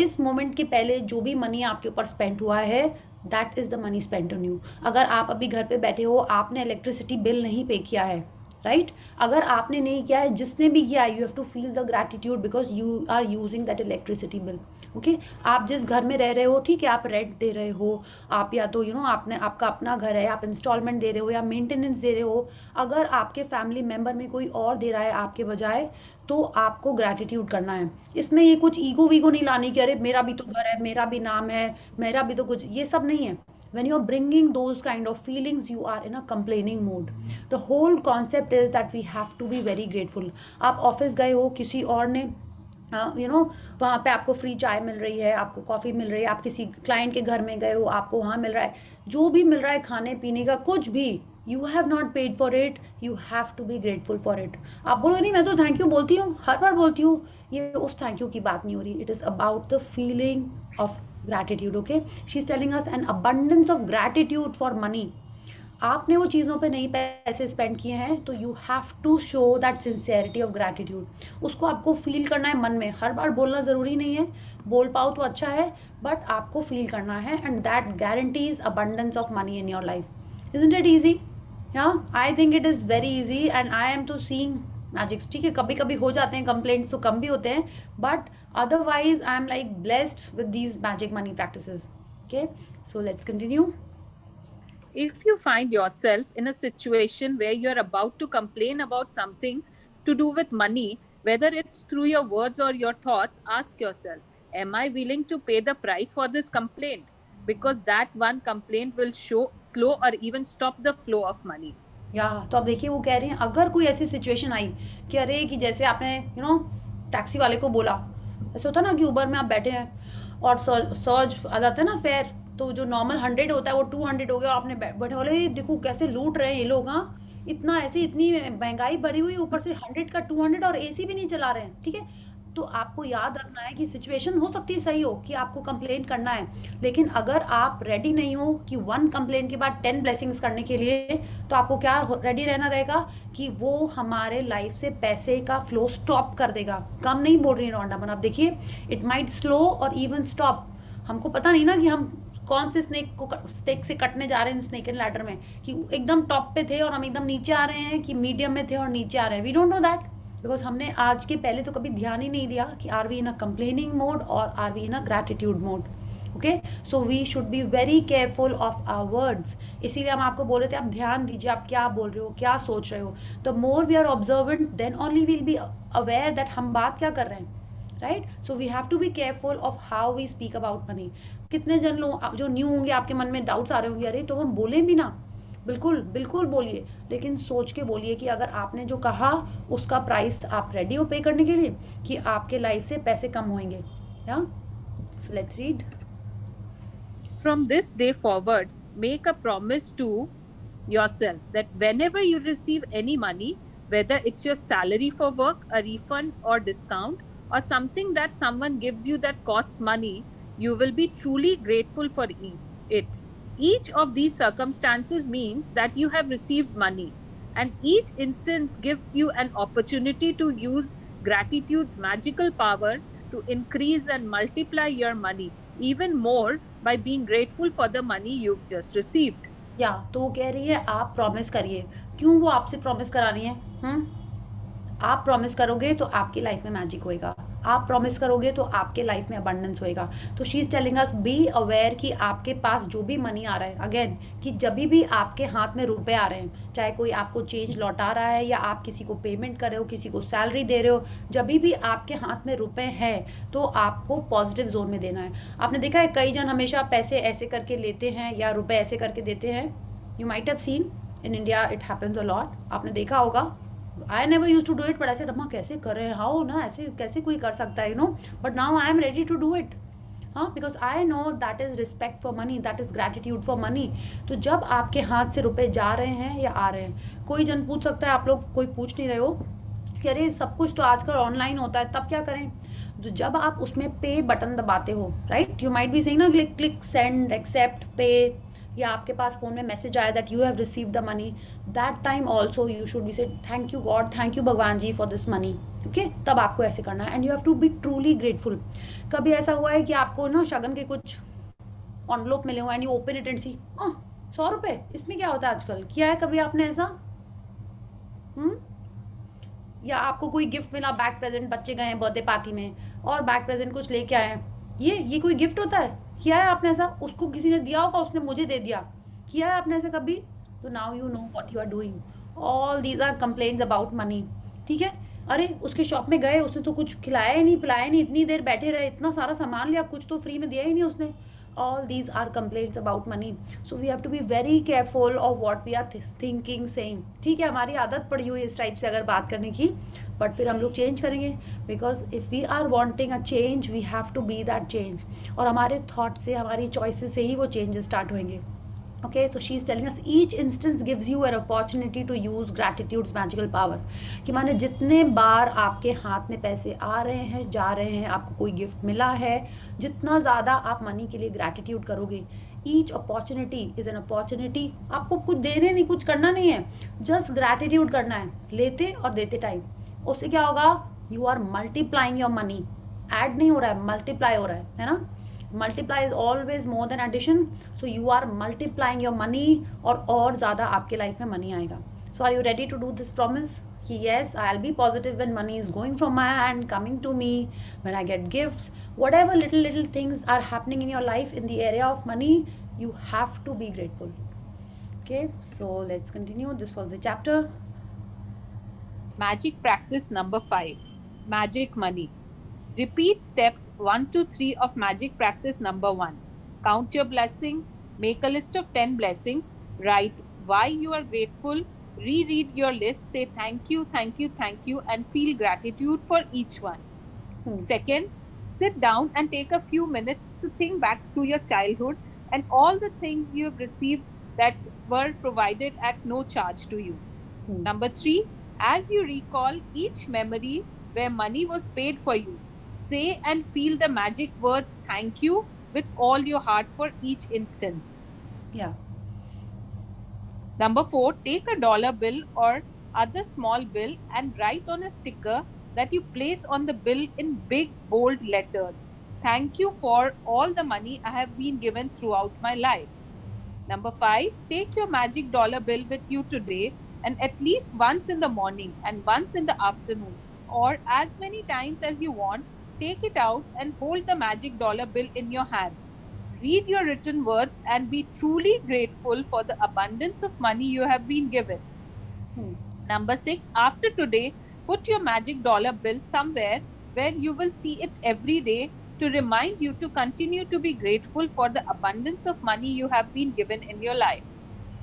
इस मोमेंट के पहले जो भी मनी आपके ऊपर स्पेंड हुआ है, that is the money spend on you. अगर आप अभी घर पे बैठे हो, आपने इलेक्ट्रिसिटी बिल नहीं पे किया है, राइट, अगर आपने नहीं किया है, जिसने भी किया है, you have to feel the gratitude because you are using that electricity bill, okay. आप जिस घर में रह रहे हो, ठीक है, आप रेंट दे रहे हो, आप या तो आपने, आपका अपना घर है, आप इंस्टॉलमेंट दे रहे हो या मेंटेनेंस दे रहे हो, अगर आपके फैमिली मेम्बर में कोई और दे रहा है आपके बजाय, तो आपको ग्रैटिट्यूड करना है। इसमें ये कुछ ईगो वीगो नहीं लानी कि अरे मेरा भी तो घर है, मेरा भी नाम है, मेरा भी तो कुछ, ये सब नहीं है। When you are bringing those kind of feelings, you are in a complaining mood. The whole concept is that we have to be very grateful. आप ऑफिस गए हो, किसी और ने वहाँ पे आपको फ्री चाय मिल रही है, आपको कॉफ़ी मिल रही है, आप किसी क्लाइंट के घर में गए हो, आपको वहाँ मिल रहा है, जो भी मिल रहा है खाने पीने का, कुछ भी, you have not paid for it, you have to be grateful for it. आप बोलोगे नहीं मैं तो थैंक यू बोलती हूँ, हर बार बोलती हूँ, ये उस थैंक यू की बात नहीं हो रही। It is about the feeling of gratitude, okay? She's telling us an abundance of gratitude for money. आपने वो चीज़ों पे नहीं पैसे स्पेंड किए हैं, तो you have to show that sincerity of gratitude. उसको आपको फील करना है मन में, हर बार बोलना ज़रूरी नहीं है, बोल पाओ तो अच्छा है, बट आपको फील करना है, and that guarantees abundance of money in your life. Isn't it easy? I think it is very easy, and I am to seeing magics. ठीक है, कभी कभी हो जाते हैं कंप्लेंट्स, तो कम भी होते हैं, but otherwise I am like blessed with these magic money practices. Okay, so let's continue. If you find yourself in a situation where you're about to complain about something to do with money, whether it's through your words or your thoughts, ask yourself, am I willing to pay the price for this complaint? Because that one complaint will slow or even stop the flow of money. तो अब देखिए वो कह रही हैं, अगर कोई ऐसी सिचुएशन आई कि अरे कि जैसे आपने टैक्सी वाले को बोला, ऐसे होता है ना कि उबर में आप बैठे हैं और सर्ज आ जाता है ना फेयर, तो जो नॉर्मल 100 होता है वो 200 हो गया, और आपने बैठे बोले देखो कैसे लूट रहे हैं ये लोग, हाँ इतना ऐसे, इतनी महंगाई बढ़ी हुई, ऊपर से 100 का 200 और एसी भी नहीं चला रहे हैं, ठीक है। तो आपको याद रखना है कि सिचुएशन हो सकती है सही हो कि आपको कंप्लेंट करना है, लेकिन अगर आप रेडी नहीं हो कि 1 कंप्लेंट के बाद 10 ब्लेसिंग्स करने के लिए, तो आपको क्या रेडी रहना रहेगा कि वो हमारे लाइफ से पैसे का फ्लो स्टॉप कर देगा। कम नहीं बोल रही रॉन्डा, आप देखिए, इट माइट स्लो और इवन स्टॉप। हमको पता नहीं ना कि हम कौन से स्नेक से कटने जा रहे हैं स्नेक एंड लैडर में, कि एकदम टॉप पे थे और हम एकदम नीचे आ रहे हैं, कि मीडियम में थे और नीचे आ रहे हैं। We don't know that, because हमने आज के पहले तो कभी ध्यान ही नहीं दिया कि are we in a complaining mode और are we in a gratitude mode. Okay, so we should be very careful of our words. इसीलिए हम आपको बोल रहे थे, आप ध्यान दीजिए आप क्या बोल रहे हो, क्या सोच रहे हो। The more we are observant, then only will be aware that हम बात क्या कर रहे हैं, right. So we have to be careful of how we speak about money. कितने जन लोग जो न्यू होंगे, आपके मन में डाउट्स आ रहे होंगे, अरे तो हम बोलें भी ना, बिल्कुल बिल्कुल बोलिए, लेकिन सोच के बोलिए कि अगर आपने जो कहा उसका प्राइस आप रेडी हो पे करने के लिए, कि आपके लाइफ से पैसे कम होंगे। सो let's read. From this day forward, make a promise to yourself that whenever you receive any money, whether it's your salary for work, a refund or discount, or something that someone gives you that costs money, you will be truly grateful for it. Each of these circumstances means that you have received money, and each instance gives you an opportunity to use gratitude's magical power to increase and multiply your money even more by being grateful for the money you've just received. या तो वो कह रही है आप promise करिए। क्यों वो आपसे प्रॉमिस करा रही है? आप प्रॉमिस करोगे तो आपकी लाइफ में मैजिक होएगा, आप प्रॉमिस करोगे तो आपके लाइफ में अबंडेंस होएगा। तो she is telling us be aware कि आपके पास जो भी मनी आ रहा है, अगेन कि जब भी आपके हाथ में रुपए आ रहे हैं, चाहे कोई आपको चेंज लौटा रहा है या आप किसी को पेमेंट कर रहे हो, किसी को सैलरी दे रहे हो, जब भी आपके हाथ में रुपए हैं तो आपको पॉजिटिव जोन में देना है। आपने देखा है कई जन हमेशा पैसे ऐसे करके लेते हैं या रुपए ऐसे करके देते हैं। You might have seen in India it happens a lot, आपने देखा होगा। I never used to do it, but I said, अम्मा कैसे कर रहे हैं, हाउ ना, ऐसे कैसे कोई कर सकता है, but now I am ready to do it. हाँ, because I know that is respect for money, that is gratitude for money. तो जब आपके हाथ से रुपए जा रहे हैं या आ रहे हैं, कोई जन पूछ सकता है, आप लोग कोई पूछ नहीं रहे हो कि अरे सब कुछ तो आजकल ऑनलाइन होता है, तब क्या करें? तो जब आप उसमें पे बटन दबाते हो, right, you might be saying ना क्लिक सेंड एक्सेप्ट पे, या आपके पास फ़ोन में मैसेज आया that you have received the money, that time also you should be say thank you God, thank you भगवान जी फॉर दिस मनी। ओके, तब आपको ऐसे करना है and you have to be truly grateful. कभी ऐसा हुआ है कि आपको ना शगन के कुछ एनवलप मिले हुए and you open it and see 100 रुपये, इसमें क्या होता है आजकल? किया है कभी आपने ऐसा? या आपको कोई गिफ्ट मिला, बैक प्रेजेंट, बच्चे गए हैं बर्थडे पार्टी में और बैक प्रेजेंट कुछ लेके आए हैं, ये कोई गिफ्ट होता है? किया है आपने ऐसा? उसको किसी ने दिया होगा, उसने मुझे दे दिया, किया है आपने ऐसा कभी? तो now you know what you are doing. All these are complaints about money. ठीक है, अरे उसके शॉप में गए, उसने तो कुछ खिलाया ही नहीं, पिलाया नहीं, इतनी देर बैठे रहे, इतना सारा सामान लिया, कुछ तो फ्री में दिया ही नहीं उसने। all these are complaints about money, so we have to be very careful of what we are thinking saying। ठीक है, हमारी आदत पड़ी हुई इस टाइप से अगर बात करने की, बट फिर हम लोग चेंज करेंगे, because if we are wanting a change we have to be that change. और हमारे थॉट से, हमारी चॉइसेस से ही वो चेंजेस स्टार्ट होंगे। Okay, so she is telling us each instance gives you an opportunity to use gratitude's magical power। कि माने जितने बार आपके हाथ में पैसे आ रहे हैं, जा रहे हैं, आपको कोई गिफ्ट मिला है, जितना ज़्यादा आप मनी के लिए ग्रैटिट्यूड करोगे, each opportunity is an opportunity. आपको कुछ देने नहीं, कुछ करना नहीं है, जस्ट ग्रैटिट्यूड करना है, लेते और देते टाइम। उससे क्या होगा? You are multiplying your money. Add नहीं हो रहा है, मल्टीप्लाई हो रहा है ना। Multiply is always more than addition, so you are multiplying your money, और ज़्यादा आपके लाइफ में मनी आएगा। So are you ready to do this promise कि yes I will be positive when money is going from my hand, coming to me, when I get gifts, whatever little things are happening in your life in the area of money, you have to be grateful। Okay, so let's continue. This was the chapter. Magic practice number 5, magic money. Repeat steps 1 to 3 of magic practice number 1. Count your blessings, make a list of 10 blessings, write why you are grateful, reread your list, say thank you, thank you, thank you, and feel gratitude for each one. Second, sit down and take a few minutes to think back through your childhood and all the things you have received that were provided at no charge to you. Number 3, as you recall each memory where money was paid for you, say and feel the magic words thank you with all your heart for each instance. Yeah. Number 4, take a dollar bill or other small bill and write on a sticker that you place on the bill in big bold letters, thank you for all the money I have been given throughout my life. Number 5, take your magic dollar bill with you today, and at least once in the morning and once in the afternoon, or as many times as you want, take it out and hold the magic dollar bill in your hands. Read your written words and be truly grateful for the abundance of money you have been given. Number 6, after today, put your magic dollar bill somewhere where you will see it every day to remind you to continue to be grateful for the abundance of money you have been given in your life.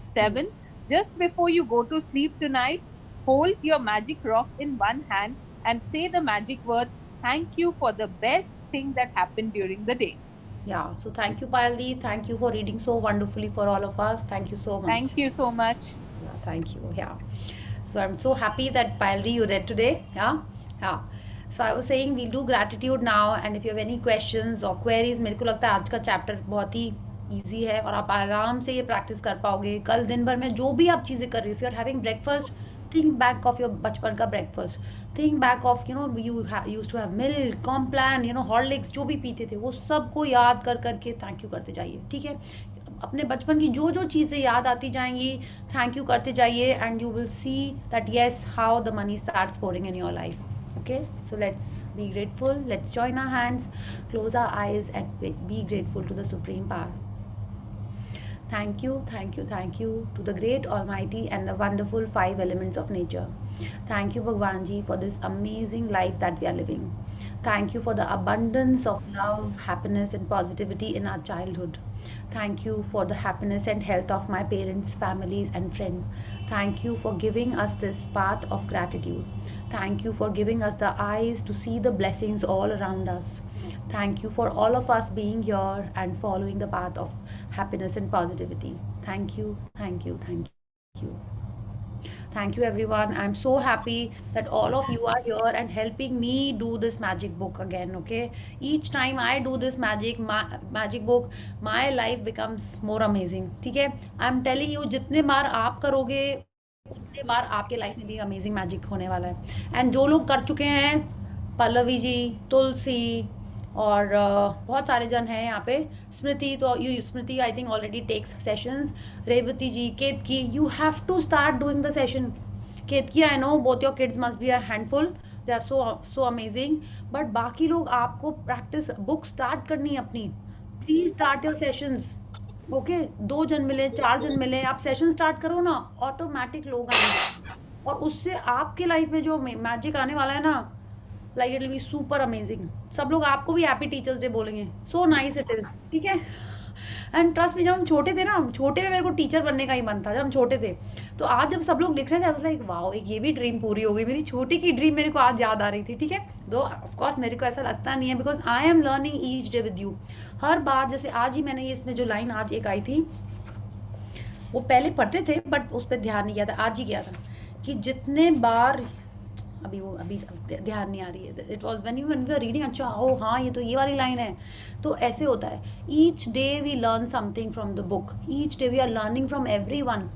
7, just before you go to sleep tonight, hold your magic rock in one hand and say the magic words, thank you for the best thing that happened during the day. Yeah, so thank you, Payaldi. Thank you for reading so wonderfully for all of us. Thank you so much. Thank you so much. Yeah, thank you. Yeah. So I'm so happy that Payaldi you read today. Yeah. So I was saying we'll do gratitude now, and if you have any questions or queries, मेरे को लगता है आज का chapter बहुत ही easy है और आप आराम से ये प्रैक्टिस कर पाओगे। कल दिन भर में जो भी आप चीज़ें कर रही हो, if you are having breakfast, think back of your बचपन का breakfast, think back of you used to have milk, Complan, Horlicks, जो भी पीते थे वो सबको याद कर करके थैंक यू करते जाइए, ठीक है। अपने बचपन की जो जो चीज़ें याद आती जाएंगी, थैंक यू करते जाइए, and you will see that yes how the money starts pouring in your life. Okay, so let's be grateful, let's join our hands, close our eyes, and be grateful to the supreme power. Thank you, thank you, thank you to the great almighty and the wonderful 5 elements of nature. Thank you Bhagwan ji for this amazing life that we are living. Thank you for the abundance of love, happiness and positivity in our childhood. Thank you for the happiness and health of my parents, families and friends. Thank you for giving us this path of gratitude. Thank you for giving us the eyes to see the blessings all around us. Thank you for all of us being here and following the path of happiness and positivity. Thank you, thank you, thank you. Thank you everyone. I'm so happy that all of you are here and helping me do this magic book again, okay? Each time I do this magic book, my life becomes more amazing, ठीक है? I'm telling you, जितने बार आप करोगे उतने बार आपके life में भी amazing magic होने वाला है। एंड जो लोग कर चुके हैं, पल्लवी जी, तुलसी और बहुत सारे जन हैं यहाँ पे, स्मृति, तो you Smriti I think already takes sessions, Revati ji, Ketki, you have to start doing the session. Ketki, I know both your kids must be a handful, they are so amazing, but बाकी लोग आपको प्रैक्टिस बुक स्टार्ट करनी है अपनी, please start your sessions, okay? 2 जन मिले, 4 जन मिले, आप सेशन स्टार्ट करो ना, ऑटोमेटिक लोग आएंगे और उससे आपके लाइफ में जो मैजिक आने वाला है ना, like it will be super amazing. सब लोग आपको भी हैप्पी टीचर्स डे बोलेंगे, सो नाइस इट इज़, ठीक है। एंड ट्रस्ट में, जब हम छोटे थे ना, छोटे में मेरे को टीचर बनने का ही मन था जब हम छोटे थे, तो आज जब सब लोग लिख रहे थे लाइक वाओ, एक ये भी ड्रीम पूरी हो गई, मेरी छोटी की ड्रीम मेरे को आज याद आ रही थी, ठीक है। दो ऑफकोर्स मेरे को ऐसा लगता नहीं है, because I am learning each day with you. हर बार, जैसे आज ही मैंने ये इसमें जो लाइन आज एक आई थी, वो पहले पढ़ते थे बट उस पर ध्यान नहीं किया था, आज ही किया था, कि जितने बार, अभी ध्यान नहीं आ रही है, it was when you are reading, अच्छा ओ हाँ ये तो ये वाली लाइन है, तो ऐसे होता है। Each day we learn something from the book, each day we are learning from everyone.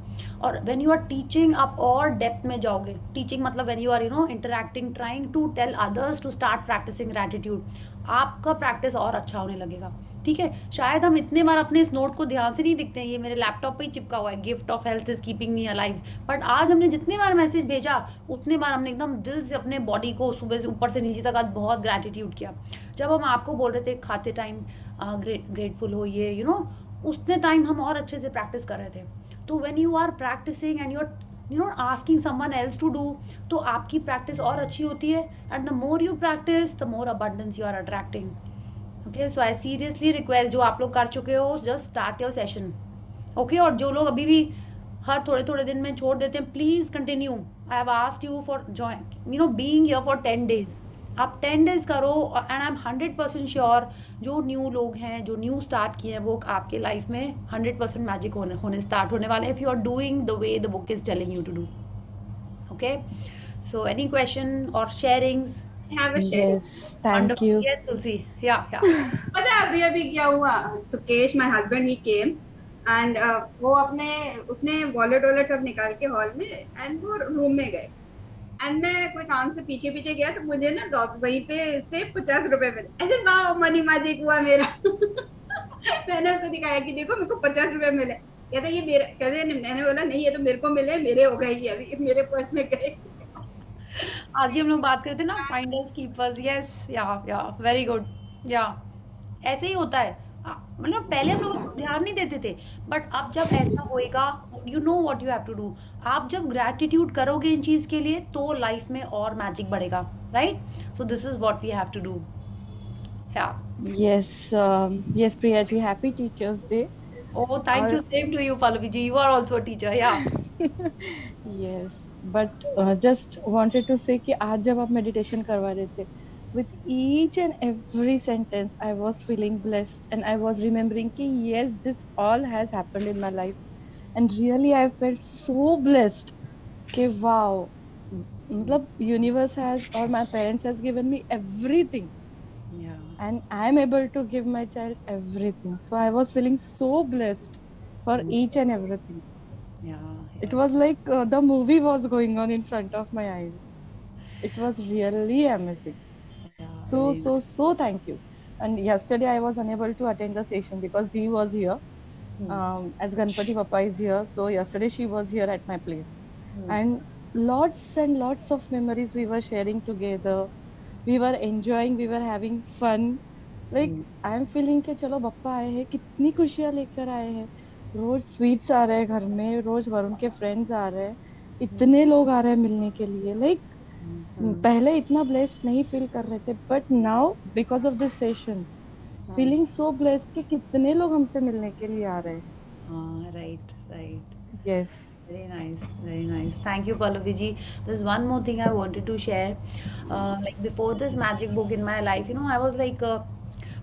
और व्हेन यू आर टीचिंग, आप और डेप्थ में जाओगे। टीचिंग मतलब when you are interacting, trying to tell others to start practising gratitude, आपका practice और अच्छा होने लगेगा, ठीक है। शायद हम इतने बार अपने इस नोट को ध्यान से नहीं दिखते हैं, ये मेरे लैपटॉप पे ही चिपका हुआ है, gift of health is keeping me alive, but आज हमने जितने बार मैसेज भेजा उतने बार हमने एकदम दिल से अपने बॉडी को सुबह से ऊपर से नीचे तक आज बहुत ग्रैटिट्यूड किया। जब हम आपको बोल रहे थे खाते टाइम ग्रेटफुल हो, ये उतने टाइम हम और अच्छे से प्रैक्टिस कर रहे थे। तो when you are practising and you are asking someone else to do, तो आपकी प्रैक्टिस और अच्छी होती है, and the more you practise the more abundance you are attracting, okay. So I seriously request, जो आप लोग कर चुके हो, just start your session, okay. और जो लोग अभी भी हर थोड़े थोड़े दिन में छोड़ देते हैं, please continue. I have asked you for join being here for 10 days, आप 10 days करो, एंड आई एम 100% श्योर जो न्यू लोग हैं, जो न्यू स्टार्ट किए हैं, वो आपके लाइफ में 100% मैजिक होने स्टार्ट होने वाले हैं, if you are doing the way the book is telling you to do, okay. So any question और sharings? have a share. Yes, thank you. Yes, Tulsi. Yeah. पता है अभी क्या हुआ? Sukesh, my husband, he came and वो उसने wallet सब निकाल के हॉल में, एंड वो रूम में गए, एंड मैं कोई काम से पीछे गया, तो मुझे ना वहीं पे इस पे 50 रुपए मिले। ऐसे वाह, मनी मैजिक हुआ मेरा। मैंने उसको दिखाया कि देखो मेरे को 50 रुपए मिले। कहता ये मेरा, कहते मैंने बोला नहीं, ये तो मेरे को मिले, मेरे हो गए, ये अभी मेरे पर्स में गए। आज ही हम लोग बात करते ना, फाइंडर्स कीपर्स, यस, या वेरी गुड, या ऐसे ही होता है। मतलब पहले हम लोग ध्यान नहीं देते थे, बट अब जब ऐसा होएगा, you know what you have to do. आप जब ग्रैटिट्यूड करोगे इन चीज़ के लिए, तो लाइफ में और मैजिक बढ़ेगा, right? So this is what we have to do. Yes, yes, Priya ji, happy Teachers Day. Oh, thank you. Same to you, Pallavi ji. You are also a teacher, yeah. Yes, but just wanted to say कि आज जब आप meditation करवा रहे थे, with each and every sentence I was feeling blessed, and I was remembering कि yes, this all has happened in my life, and really I felt so blessed कि wow, मतलब universe has or my parents has given me everything, Yeah. and I'm able to give my child everything. So I was feeling so blessed for each and everything. Yeah. It Yes. was like the movie was going on in front of my eyes. It was really amazing. Yeah. So, Very so, nice. so thank you. And yesterday I was unable to attend the session because Dee was here. Hmm. As Ganpati Papa is here. So yesterday she was here at my place. Hmm. And lots and lots of memories we were sharing together. We were enjoying, we were having fun. Like Hmm. I am feeling कि चलो बप्पा आए हैं, कितनी खुशियां लेकर आए हैं। रोज sweets आ रहे हैं घर में, रोज वरुण के फ्रेंड्स आ रहे हैं, Hmm. इतने लोग आ रहे हैं मिलने के लिए। Like Hmm. Hmm. पहले इतना ब्लेस्ड नहीं फील कर रहे थे, but now because of this sessions Hmm. Feeling so blessed कि कितने लोग हमसे मिलने के लिए आ रहे हैं। Right. Right. Yes. Very nice, very nice. Thank you, Pallavi ji. There's one more thing I wanted to share. Like before this magic book in my life, I was like,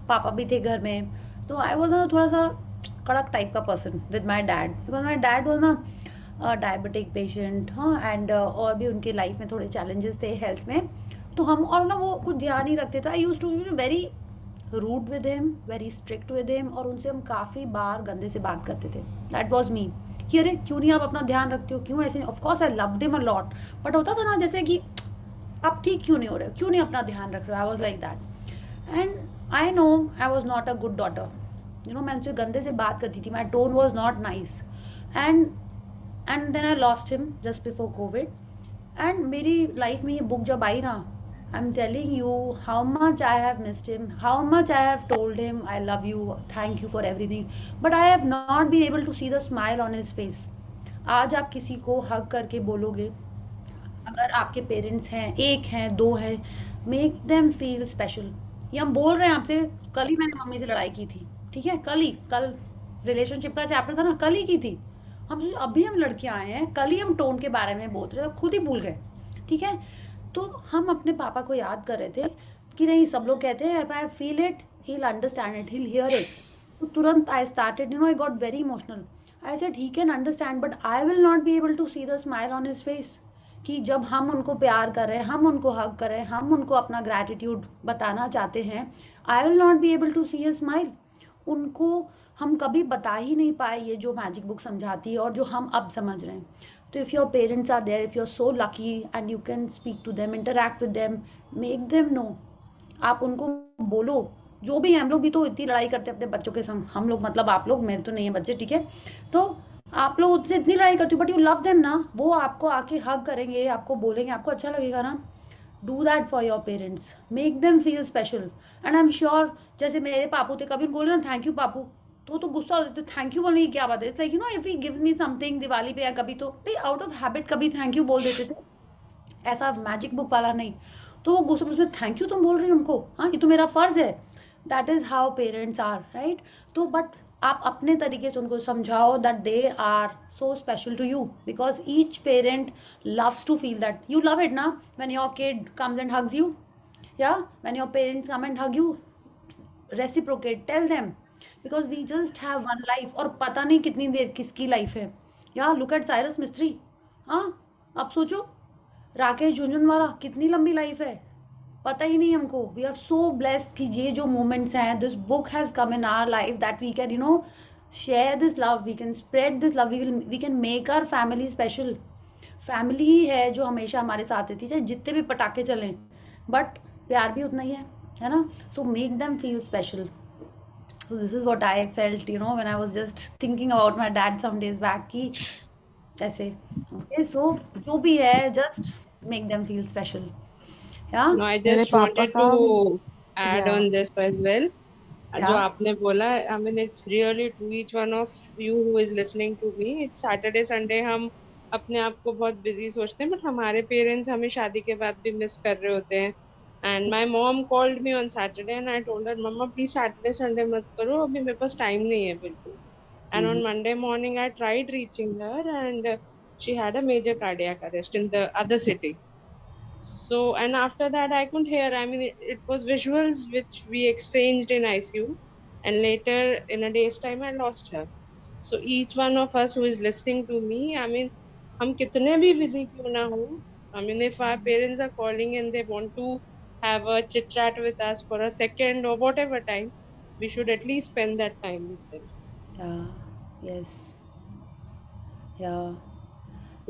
पापा भी थे घर में, तो आई वॉज ना थोड़ा सा कड़क टाइप का person with my dad, because my dad was ना डायबिटिक पेशेंट, हाँ, एंड और भी उनके लाइफ में थोड़े चैलेंजेस थे हेल्थ में। तो हम और ना वो कुछ ध्यान नहीं रखते, तो I use to very rude with him, very strict with him, और उनसे हम काफ़ी बार गंदे से बात करते थे। दैट वॉज मी कि अरे क्यों नहीं आप अपना ध्यान रखते हो, क्यों ऐसे। Of course I loved him a lot, but होता था ना जैसे कि आप ठीक क्यों नहीं हो रहे हो, क्यों नहीं अपना ध्यान रख रहे हो। I was like that, and I know I was not a good daughter. मैं उनसे गंदे से बात करती थी, my tone was not nice, and then I lost him just before Covid. And मेरी लाइफ में ये बुक जब आई ना, I am telling you how much I have missed him, how much I have told him I love you, thank you for everything, but I have not been able to see the smile on his face. आज आप किसी को हग करके बोलोगे, अगर आपके parents हैं, एक हैं, दो हैं, मेक देम फील स्पेशल। ये हम बोल रहे हैं आपसे, कल ही मैंने मम्मी से लड़ाई की थी, ठीक है, कल रिलेशनशिप का चैप्टर था ना, कल ही की थी। अभी हम लड़के आए हैं, कल ही हम टोन के बारे में बोल रहे थे, खुद ही भूल गए, ठीक है। तो हम अपने पापा को याद कर रहे थे कि नहीं, सब लोग कहते हैं if I feel it he will understand it, he will hear it. तो तुरंत I started, I got very emotional. I said he can understand, but I will not be able to see the smile on his face. कि जब हम उनको प्यार कर रहे हैं, हम उनको हग कर रहे हैं, हम उनको अपना ग्रैटिट्यूड बताना चाहते हैं, I will not be able to see a smile. उनको हम कभी बता ही नहीं पाए ये जो मैजिक बुक समझाती है और जो हम अब समझ रहे हैं। तो if your parents are there, if you are so lucky and you can speak to them, interact with them, make them know. आप उनको बोलो, जो भी है, हम लोग भी तो इतनी लड़ाई करते हैं अपने बच्चों के संग, हम लोग मतलब आप लोग, मेरे तो नहीं है बच्चे, ठीक है। तो आप लोग उससे इतनी लड़ाई करती हो, बट यू लव देम ना, वो आपको आके हग करेंगे, आपको बोलेंगे, आपको अच्छा लगेगा ना। Do that for your parents, make them feel special. And I am sure, जैसे मेरे पापू थे, कभी उनको बोले ना थैंक यू पापू, तो गुस्सा हो जाते, थैंक यू बोलने की क्या बात है। It's like if he gives me something Diwali पे या कभी, तो भाई आउट ऑफ हैबिट कभी थैंक यू बोल देते थे, ऐसा मैजिक बुक वाला नहीं। तो वो गुस्से में थैंक यू तुम बोल रही हो हमको, हाँ ये तो मेरा फ़र्ज़ है। That is how parents are, right. तो बट आप अपने तरीके से उनको समझाओ that they are so special to you, because each parent loves to feel that you love it na, when your kid comes and hugs you, yeah, when your parents come and hug you, reciprocate, tell them, because we just have one life, और पता नहीं कितनी देर किसकी life है। या look at Cyrus मिस्त्री, हाँ, अब सोचो राकेश झुंझुनवाला, कितनी लंबी लाइफ है, पता ही नहीं हमको। वी आर सो ब्लेस्ड कि ये जो मोमेंट्स हैं, this book has come in our life that we can share this love, we can spread this love, we can make our family special। Family ही है जो हमेशा हमारे साथ रहती है, चाहे जितने भी पटाखे चलें, बट प्यार भी उतना ही है ना। So make them feel special. So this is what I felt when I was just thinking about my dad some days back कि ऐसे। ओके, सो जो भी है, just make them feel special. या No, I मेरे just पापा wanted का to add या on this as well. जो या आपने बोला, I mean, it's really to each one of you who is listening to me. It's Saturday, Sunday, हम अपने आप को बहुत बिजी सोचते हैं, बट हमारे पेरेंट्स हमें शादी के बाद भी मिस कर रहे होते हैं। And my mom called me on Saturday and I told her, मम्मा प्लीज सैटरडे संडे मत करो, अभी मेरे पास टाइम नहीं है बिल्कुल। And on Monday morning I tried reaching her and she had a major cardiac arrest in the other city. So, and after that, I couldn't hear. I mean, it was visuals which we exchanged in ICU. And later, in a day's time, I lost her. So, each one of us who is listening to me, I mean, हम कितने भी busy क्यों ना हो, I mean, if our parents are calling and they want to have a chit chat with us for a second or whatever time, we should at least spend that time with them. Yeah. Yes. Yeah.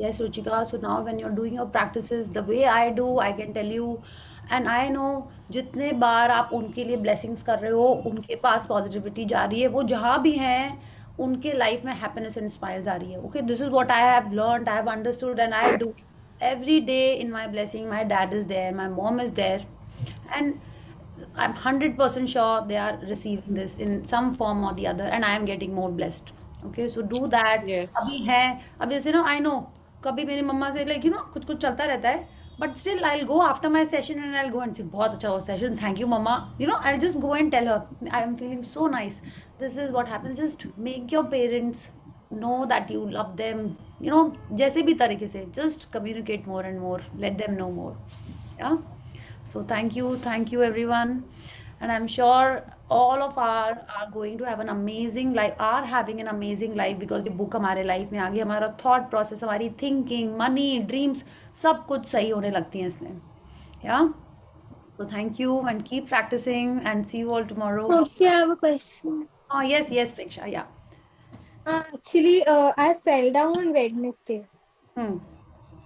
Yes, Ruchika. So now when you're doing your practices the way I do, I can tell you, and I know जितने बार आप उनके लिए blessings कर रहे हो, उनके पास positivity जा रही है, वो जहाँ भी हैं, उनके life में happiness and smiles आ रही है. Okay, this is what I have learned, I have understood, and I do every day in my blessing. My dad is there, my mom is there, and I'm 100% sure they are receiving this in some form or the other, and I am getting more blessed. Okay, so do that. Yes. अभी है, अभी जैसे ना I know कभी मेरी मम्मा से like कुछ कुछ चलता रहता है, but still I'll go after my session and I'll go and say बहुत अच्छा हो session, thank you mama. I'll just go and tell her I am feeling so nice. This is what happens. Just make your parents know that you love them. जैसे भी तरीके से just communicate more and more. Let them know more. Yeah. So thank you everyone, and I'm sure all of are going to have an amazing life, are having an amazing life because ये book हमारे life में आ गई, हमारा thought process, हमारी thinking, money, dreams, सब कुछ सही होने लगती हैं इसमें. Yeah. So thank you and keep practicing and see you all tomorrow. Okay, I have a question. Oh yes, Preksha. Yeah. Actually, I fell down on Wednesday.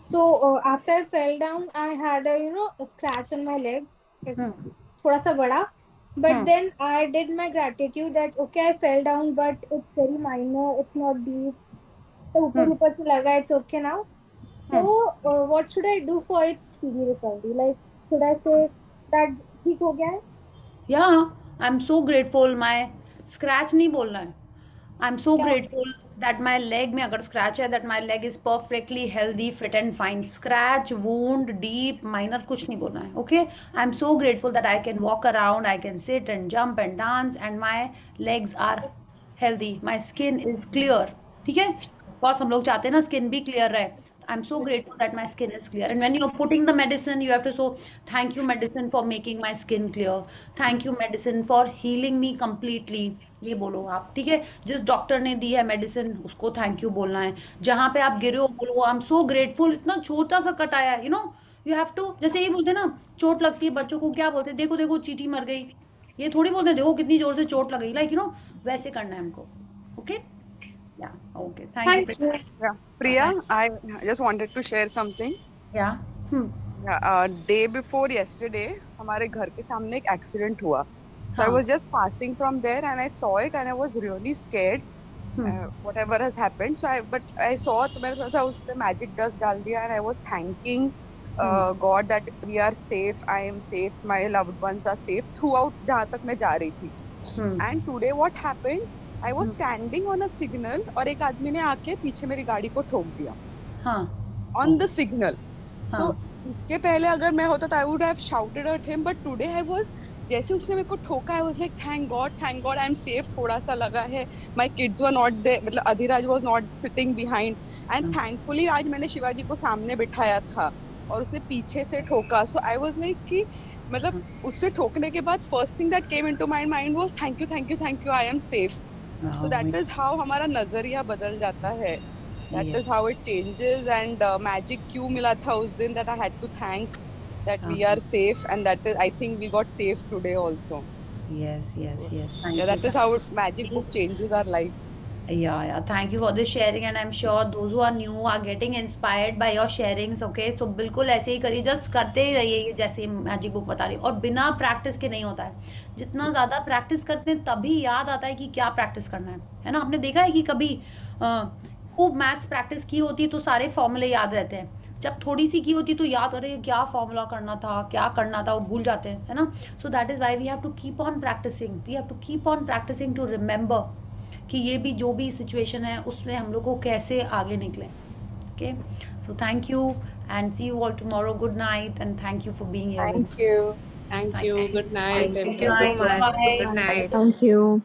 So after I fell down, I had a scratch on my leg. It's थोड़ा सा बड़ा. But then I did my gratitude that okay, I fell down, but it's very minor. It's not deep. तो ऊपर से लगा, it's okay now. So what should I do for its speedy recovery? Like, should I say that ठीक हो गया है? Yeah, I'm so grateful. My scratch नहीं बोलना है. I'm so grateful that my leg में अगर scratch है, that my leg is perfectly healthy, fit and fine. Scratch, wound, deep, minor कुछ नहीं बोलना है. Okay? I'm so grateful that I can walk around, I can sit and jump and dance, and my legs are healthy. My skin is clear. ठीक है? Of course हम लोग चाहते हैं ना skin भी clear रहे. I'm so grateful that my skin is clear. And when you're putting the medicine, you have to say, thank you medicine for making my skin clear. Thank you medicine for healing me completely. ये बोलो आप, ठीक है? जिस doctor ने दी है medicine उसको thank you बोलना है. जहाँ पे आप गिरे हो बोलो आई एम सो ग्रेटफुल. इतना छोटा सा कट आया है, यू हैव टू. जैसे ये बोलते हैं ना, चोट लगती है बच्चों को क्या बोलते हैं, देखो देखो चींटी मर गई. ये थोड़ी बोलते हैं देखो कितनी जोर से चोट लग गई. लाइक वैसे करना है हमको. Okay. Yeah. Okay. Thank you. Yeah. Priya, I just wanted to share something. Yeah. Yeah. Day before yesterday, हमारे घर के सामने एक accident हुआ. So I was just passing from there and I saw it and I was really scared. Whatever has happened. So I saw तो मैंने थोड़ा सा उस पे magic dust डाल दिया and I was thanking God that we are safe. I am safe. My loved ones are safe throughout जहाँ तक मैं जा रही थी. And today what happened? I was standing on a signal और एक आदमी ने आके पीछे मेरी गाड़ी को ठोक दिया. On the signal. So इसके पहले अगर मैं होता तो I would have shouted at him. But today I was जैसे उसने मेरे को ठोका, I was like thank God I am safe. थोड़ा सा लगा है. My kids were not there. मतलब Adhiraj was not sitting behind. And thankfully आज मैंने शिवाजी को सामने बिठाया था और उसने पीछे से ठोका. So I was like कि मतलब उससे ठोकने के बाद first thing that came into my mind was thank you I am safe. So that is how हमारा नजरिया बदल जाता है. That is how it changes. And magic क्यों मिला था उस दिन, that I had to thank that we are safe, and that is I think we got safe today also. Yes. Yeah, that is how magic book changes our life. Yeah. Thank you for this sharing, and I'm sure those who are new are getting inspired by your sharings. Okay, so बिल्कुल ऐसे ही करिए, just करते ही रहिए ये जैसे magic book बता रही. और बिना प्रैक्टिस के नहीं होता है. जितना ज़्यादा प्रैक्टिस करते हैं तभी याद आता है कि क्या प्रैक्टिस करना है ना. आपने देखा है कि कभी खूब मैथ्स प्रैक्टिस की होती तो सारे फॉर्मूले याद रहते हैं. जब थोड़ी सी की होती तो याद अरे क्या फॉर्मूला करना था, क्या करना था, वो भूल जाते हैं, है ना. So that is why we have to keep on practising to remember कि ये भी जो भी सिचुएशन है उसमें हम लोग को कैसे आगे निकलें. Okay, so thank you and see you all tomorrow. Good night and thank you for being here. Thank you. Good night. Thank you so much. Good night. Thank you.